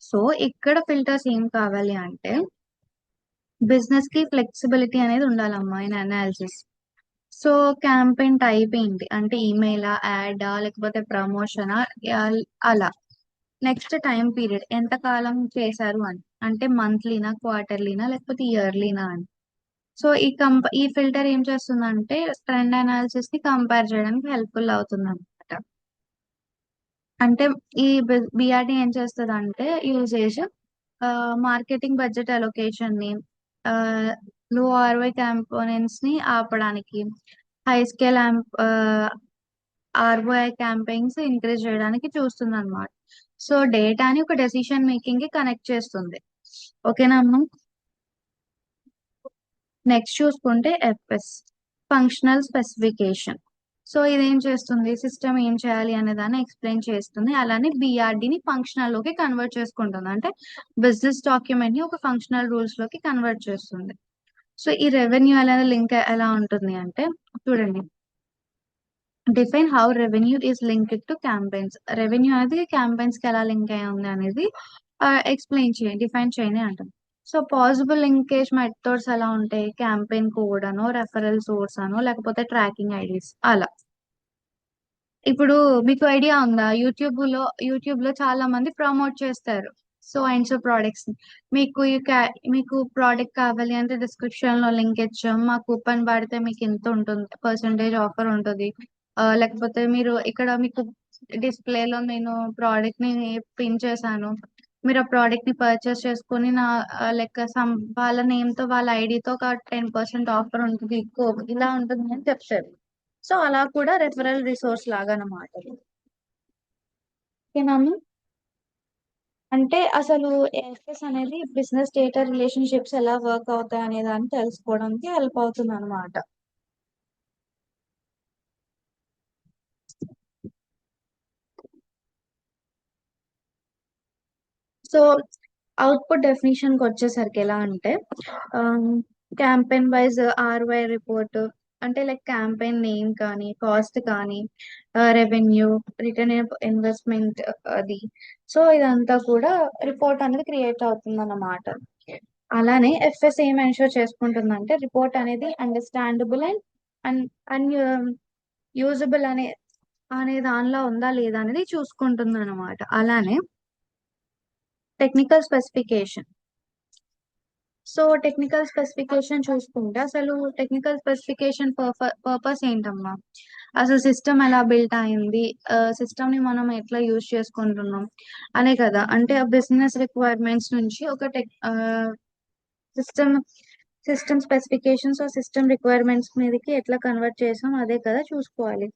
సో ఇక్కడ ఫిల్టర్స్ ఏం కావాలి అంటే బిజినెస్ కి ఫ్లెక్సిబిలిటీ అనేది ఉండాలమ్మా in analysis. So campaign type ఏంటి అంటే ఈమెయిలా, యాడా, లేకపోతే ప్రమోషనా, అలా. నెక్స్ట్ టైం పీరియడ్ ఎంత కాలం చేశారు అని, అంటే మంత్లీనా, క్వార్టర్లీనా, లేకపోతే ఇయర్లీనా అని. సో ఈ ఫిల్టర్ ఏం చేస్తుందంటే ట్రెండ్ అనాలిసిస్ ని కంపేర్ చేయడానికి హెల్ప్ఫుల్ అవుతుంది అనమాట. అంటే ఈ బిఆర్డి ఏం చేస్తుంది అంటే యూజేజ్ మార్కెటింగ్ బడ్జెట్ అలొకేషన్ ని, లో ఆర్ఓఐ కాంపోనెంట్స్ ని ఆపడానికి, high scale ROI campaigns increase చేయడానికి చూస్తుంది అనమాట. సో డేటాని ఒక డెసిషన్ మేకింగ్ కి కనెక్ట్ చేస్తుంది. ఓకేనా అమ్మ? నెక్స్ట్ చూసుకుంటే ఎఫ్ఎస్, ఫంక్షనల్ స్పెసిఫికేషన్. సో ఇదేం చేస్తుంది, సిస్టమ్ ఏం చేయాలి అనే దాన్ని ఎక్స్ప్లెయిన్ చేస్తుంది. అలానే బిఆర్డిని ఫంక్షనల్ లోకి కన్వర్ట్ చేసుకుంటుంది. అంటే బిజినెస్ డాక్యుమెంట్ ని ఒక ఫంక్షనల్ రూల్స్ లోకి కన్వర్ట్ చేస్తుంది. సో ఈ రెవెన్యూ అనేది లింక్ ఎలా ఉంటుంది అంటే చూడండి, define how revenue is linked to campaigns. Revenue అనేది క్యాంపెయిన్స్ కి ఎలా లింక్ అయి ఉంది అనేది ఎక్స్ప్లెయిన్ చేయండి, డిఫైన్ చేయండి అంటాం. సో పాసిబుల్ లింకేజ్ మెథడ్స్ ఎలా ఉంటాయి, క్యాంపెయిన్ కోడ్ అనో, రెఫరల్ సోర్స్ అనో, లేకపోతే ట్రాకింగ్ ఐడీస్ అలా. ఇప్పుడు మీకు ఐడియా ఉందా, యూట్యూబ్ లో చాలా మంది ప్రమోట్ చేస్తారు సో అండ్ సో ప్రోడక్ట్స్ ని. మీకు ప్రోడక్ట్ కావాలి అంటే డిస్క్రిప్షన్ లో లింక్ ఇచ్చాం, మా కూపన్ వాడితే మీకు ఇంత ఉంటుంది, పర్సంటేజ్ ఆఫర్ ఉంటుంది. లేకపోతే మీరు ఇక్కడ మీకు డిస్ప్లేలో నేను ప్రోడక్ట్ ని పిన్ చేశాను, మీరు ఆ ప్రోడక్ట్ ని పర్చేస్ చేసుకొని నా లెక్క వాళ్ళ నేమ్ తో వాళ్ళ ఐడితో ఒక 10% ఆఫర్ ఉంటుంది, ఇలా ఉంటుంది అని చెప్తారు. సో అలా కూడా రెఫరల్ రిసోర్స్ లాగా అన్నమాట. ఓకేనా? అంటే అసలు ఎఫ్ఎస్ అనేది బిజినెస్ డేటా రిలేషన్షిప్స్ ఎలా వర్క్ అవుతాయి అనే దాన్ని తెలుసుకోవడానికి హెల్ప్ అవుతుంది అనమాట. సో అవుట్పుట్ డెఫినేషన్ కి వచ్చేసరికి ఎలా అంటే క్యాంపెయిన్ వైజ్ ఆర్వై రిపోర్ట్, అంటే లైక్ క్యాంపెయిన్ నేమ్ కానీ, కాస్ట్ కానీ, రెవెన్యూ, రిటర్న్ ఇన్వెస్ట్మెంట్, అది. సో ఇదంతా కూడా రిపోర్ట్ అనేది క్రియేట్ అవుతుంది అన్నమాట. అలానే ఎఫ్ఎస్ ఏం ఎన్షూర్ చేసుకుంటుందంటే రిపోర్ట్ అనేది అండర్స్టాండబుల్ అండ్ అండ్ యూజబుల్ అనే దానిలో ఉందా లేదా అనేది చూసుకుంటుంది అనమాట. అలానే technical specification. So technical specification చూసుకుంటే అసలు టెక్నికల్ స్పెసిఫికేషన్ పర్పస్ ఏంటమ్మా, అసలు సిస్టమ్ ఎలా బిల్ట్ అయింది, సిస్టమ్ ని మనం ఎట్లా యూజ్ చేసుకుంటున్నాం అనే కదా. అంటే ఆ బిజినెస్ రిక్వైర్మెంట్స్ నుంచి ఒక system system specifications system requirements మీదకి ఎట్లా కన్వర్ట్ చేసాం అదే కదా చూసుకోవాలి.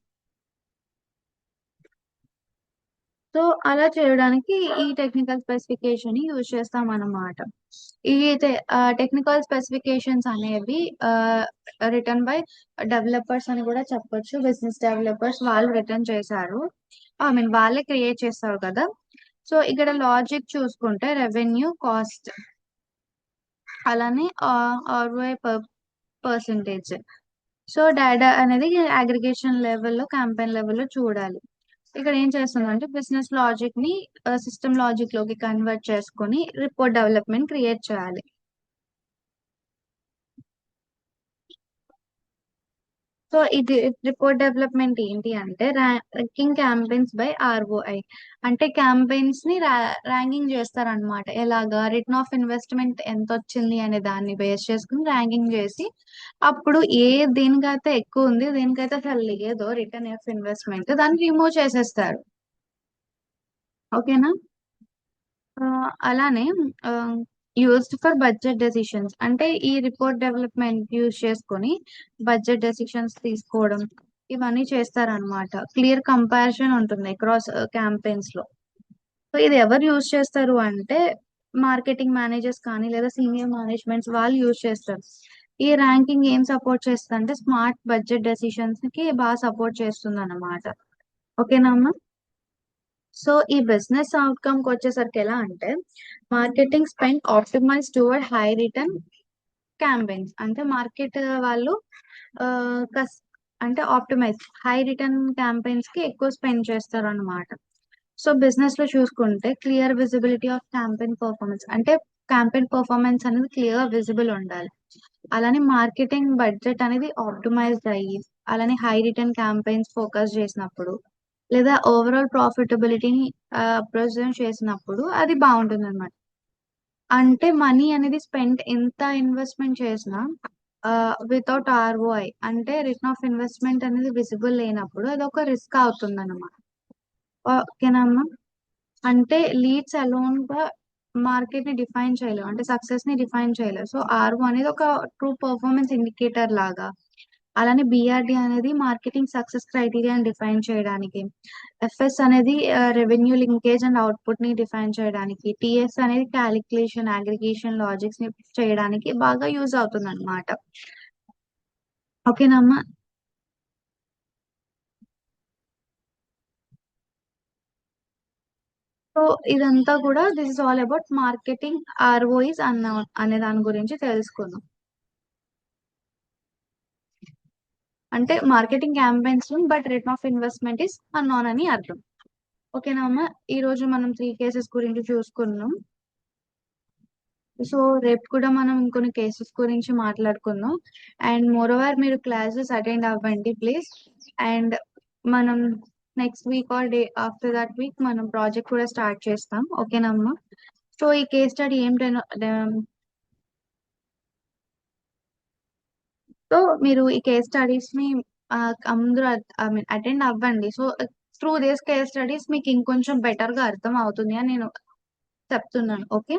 సో అలా చేయడానికి ఈ టెక్నికల్ స్పెసిఫికేషన్ యూజ్ చేస్తాం అన్నమాట. ఈ టెక్నికల్ స్పెసిఫికేషన్స్ అనేవి రిటర్న్ బై డెవలపర్స్ అని కూడా చెప్పొచ్చు, బిజినెస్ డెవలపర్స్ వాళ్ళు రిటర్న్ చేశారు, ఐ మీన్ వాళ్ళే క్రియేట్ చేస్తారు కదా. సో ఇక్కడ లాజిక్ చూసుకుంటే రెవెన్యూ, కాస్ట్, అలానే ఆర్ఓఐ పర్సంటేజ్. సో డేటా అనేది అగ్రిగేషన్ లెవెల్లో, క్యాంపెయిన్ లెవెల్లో చూడాలి. ఇక్కడ ఏం చేస్తుందంటే బిజినెస్ లాజిక్ ని సిస్టమ్ లాజిక్ లోకి కన్వర్ట్ చేసుకొని రిపోర్ట్ డెవలప్మెంట్ క్రియేట్ చేయాలి. సో ఇది రిపోర్ట్ డెవలప్మెంట్ ఏంటి అంటే ర్యాంకింగ్ క్యాంపెయిన్స్ బై ఆర్ఓఐ. అంటే క్యాంపెయిన్స్ ని ర్యాంకింగ్ చేస్తారనమాట. ఎలాగా, రిటర్న్ ఆఫ్ ఇన్వెస్ట్మెంట్ ఎంత వచ్చింది అనే దాన్ని బేస్ చేసుకుని ర్యాంకింగ్ చేసి అప్పుడు దేనికైతే ఎక్కువ ఉంది, దేనికైతే అసలు లేదో రిటర్న్ ఆఫ్ ఇన్వెస్ట్మెంట్, దాన్ని రిమూవ్ చేసేస్తారు. ఓకేనా? అలానే యూస్డ్ ఫర్ బడ్జెట్ డెసిషన్స్, అంటే ఈ రిపోర్ట్ డెవలప్మెంట్ యూజ్ చేసుకొని బడ్జెట్ డెసిషన్స్ తీసుకోవడం ఇవన్నీ చేస్తారనమాట. క్లియర్ కంపారిజన్ ఉంటుంది అక్రాస్ క్యాంపెయిన్స్ లో. సో ఇది ఎవరు యూజ్ చేస్తారు అంటే మార్కెటింగ్ మేనేజర్స్ కానీ లేదా సీనియర్ మేనేజ్మెంట్స్ వాళ్ళు యూజ్ చేస్తారు. ఈ ర్యాంకింగ్ ఏం సపోర్ట్ చేస్తుంది అంటే స్మార్ట్ బడ్జెట్ డెసిషన్స్ కి బాగా సపోర్ట్ చేస్తుంది అన్నమాట. ఓకేనా అమ్మా? సో ఈ బిజినెస్ అవుట్కమ్ కి వచ్చేసరికి ఎలా అంటే marketing spend optimise towards high return campaigns. అంటే మార్కెట్ వాళ్ళు ఆ, కస్ అంటే ఆప్టిమైజ్ హై రిటర్న్ క్యాంపెయిన్స్ కి ఎక్కువ స్పెండ్ చేస్తారు అనమాట. సో బిజినెస్ లో చూసుకుంటే clear visibility of campaign performance, అంటే క్యాంపెయిన్ పర్ఫార్మెన్స్ అనేది క్లియర్ విజిబుల్ ఉండాలి. అలానే మార్కెటింగ్ బడ్జెట్ అనేది ఆప్టిమైజ్డ్ అయ్యి, అలానే హై రిటర్న్ క్యాంపెయిన్స్ ఫోకస్ చేసినప్పుడు, లేదా ఓవరాల్ ప్రాఫిటబిలిటీని ప్రెజెంట్ చేసినప్పుడు అది బాగుంటుంది. అంటే మనీ అనేది స్పెండ్ ఎంత ఇన్వెస్ట్మెంట్ చేసినా వితౌట్ ఆర్ఓఐ అంటే రిటర్న్ ఆఫ్ ఇన్వెస్ట్మెంట్ అనేది విజిబుల్ లేనప్పుడు అది ఒక రిస్క్ అవుతుంది అనమాట. ఓకేనమ్మా. అంటే లీడ్స్ అలోన్ గా మార్కెట్ ని డిఫైన్ చేయలేవు, అంటే సక్సెస్ ని డిఫైన్ చేయలేవు. సో ఆర్ఓ అనేది ఒక ట్రూ పర్ఫార్మెన్స్ ఇండికేటర్ లాగా. అలానే బిఆర్డి అనేది మార్కెటింగ్ సక్సెస్ క్రైటీరియాని డిఫైన్ చేయడానికి, ఎఫ్ఎస్ అనేది రెవెన్యూ లింకేజ్ అండ్ అవుట్పుట్ ని డిఫైన్ చేయడానికి, టిఎస్ అనేది క్యాలిక్యులేషన్ అగ్రిగేషన్ లాజిక్స్ ని చేయడానికి బాగా యూజ్ అవుతుంది అనమాట. ఓకేనమ్మా. సో ఇదంతా కూడా this is all about marketing ROIs అనే దాని గురించి తెలుసుకుందాం. అంటే marketing campaigns but return of investment is unknown అని అర్థం. ఓకేనా అమ్మా. ఈ రోజు మనం 3 కేసెస్ గురించి చూసుకున్నాం. సో రేపు కూడా మనం ఇంకొన్ని కేసెస్ గురించి మాట్లాడుకుందాం. అండ్ మోర్ ఓవర్ మీరు క్లాసెస్ అటెండ్ అవ్వండి ప్లీజ్. అండ్ మనం next week or day after that week మనం ప్రాజెక్ట్ కూడా స్టార్ట్ చేస్తాం. ఓకేనమ్మా. సో ఈ కేస్ స్టడీ సో మీరు ఈ కేస్ స్టడీస్ ని అందరూ ఐ మీన్ అటెండ్ అవ్వండి. So through this case studies మీకు ఇంకొంచెం బెటర్ గా అర్థం అవుతుంది అని నేను చెప్తున్నాను. ఓకే.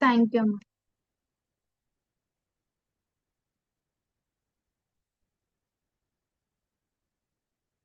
Thank you.